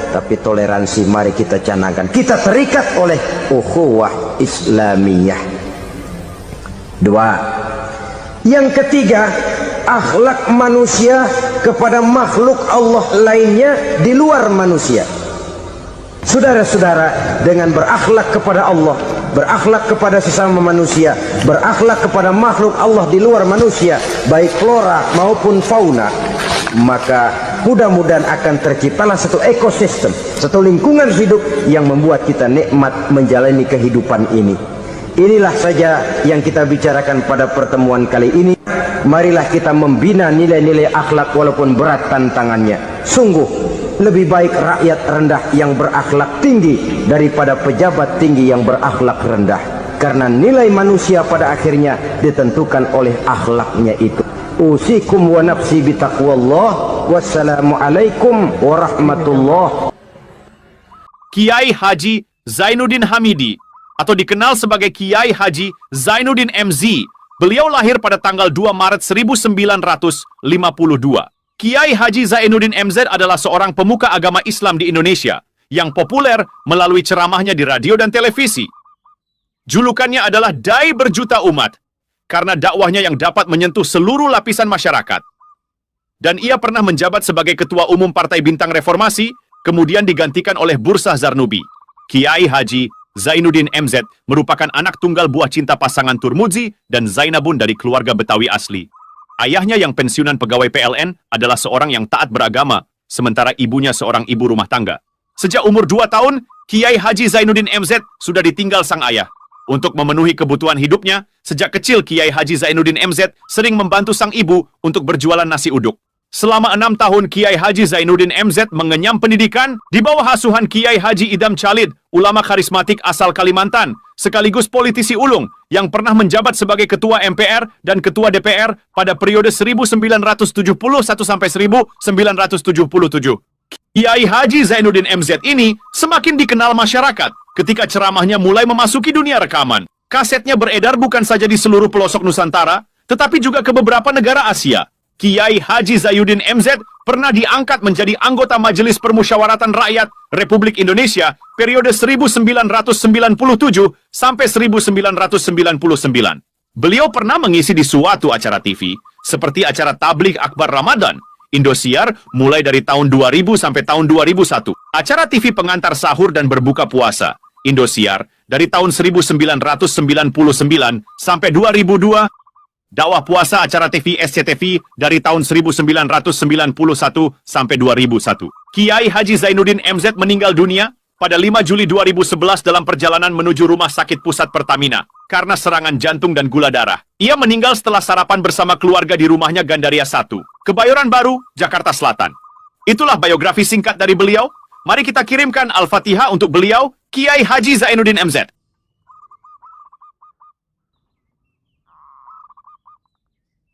Tapi toleransi mari kita canangkan. Kita terikat oleh ukhuwah Islamiyah. 2. Yang ketiga, akhlak manusia kepada makhluk Allah lainnya di luar manusia. Saudara-saudara, dengan berakhlak kepada Allah, berakhlak kepada sesama manusia, berakhlak kepada makhluk Allah di luar manusia, baik flora maupun fauna, maka mudah-mudahan akan terciptalah satu ekosistem, satu lingkungan hidup yang membuat kita nikmat menjalani kehidupan ini. Inilah saja yang kita bicarakan pada pertemuan kali ini. Marilah kita membina nilai-nilai akhlak walaupun berat tantangannya. Sungguh lebih baik rakyat rendah yang berakhlak tinggi daripada pejabat tinggi yang berakhlak rendah. Karena nilai manusia pada akhirnya ditentukan oleh akhlaknya itu. Usikum wa nafsi bitaqwallah. Wassalamualaikum warahmatullah. Kiai Haji Zainuddin Hamidi atau dikenal sebagai Kiai Haji Zainuddin MZ. Beliau lahir pada tanggal 2 Maret 1952. Kiai Haji Zainuddin MZ adalah seorang pemuka agama Islam di Indonesia yang populer melalui ceramahnya di radio dan televisi. Julukannya adalah Dai Berjuta Umat karena dakwahnya yang dapat menyentuh seluruh lapisan masyarakat. Dan ia pernah menjabat sebagai Ketua Umum Partai Bintang Reformasi, kemudian digantikan oleh Bursah Zarnubi. Kiai Haji Zainuddin MZ merupakan anak tunggal buah cinta pasangan Turmuzi dan Zainabun dari keluarga Betawi asli. Ayahnya yang pensiunan pegawai PLN adalah seorang yang taat beragama, sementara ibunya seorang ibu rumah tangga. Sejak umur 2 tahun, Kiai Haji Zainuddin MZ sudah ditinggal sang ayah. Untuk memenuhi kebutuhan hidupnya, sejak kecil Kiai Haji Zainuddin MZ sering membantu sang ibu untuk berjualan nasi uduk. Selama 6 tahun Kiai Haji Zainuddin MZ mengenyam pendidikan di bawah asuhan Kiai Haji Idam Chalid, ulama karismatik asal Kalimantan, sekaligus politisi ulung yang pernah menjabat sebagai Ketua MPR dan Ketua DPR pada periode 1971 sampai 1977. Kiai Haji Zainuddin MZ ini semakin dikenal masyarakat ketika ceramahnya mulai memasuki dunia rekaman. Kasetnya beredar bukan saja di seluruh pelosok Nusantara, tetapi juga ke beberapa negara Asia. Kiai Haji Zainuddin MZ pernah diangkat menjadi anggota Majelis Permusyawaratan Rakyat Republik Indonesia periode 1997 sampai 1999. Beliau pernah mengisi di suatu acara TV seperti acara Tabligh Akbar Ramadan, Indosiar mulai dari tahun 2000 sampai tahun 2001. Acara TV pengantar sahur dan berbuka puasa, Indosiar dari tahun 1999 sampai 2002. Dakwah puasa acara TV SCTV dari tahun 1991 sampai 2001. Kiai Haji Zainuddin MZ meninggal dunia pada 5 Juli 2011 dalam perjalanan menuju Rumah Sakit Pusat Pertamina karena serangan jantung dan gula darah. Ia meninggal setelah sarapan bersama keluarga di rumahnya Gandaria 1, Kebayoran Baru, Jakarta Selatan. Itulah biografi singkat dari beliau. Mari kita kirimkan Al-Fatihah untuk beliau, Kiai Haji Zainuddin MZ.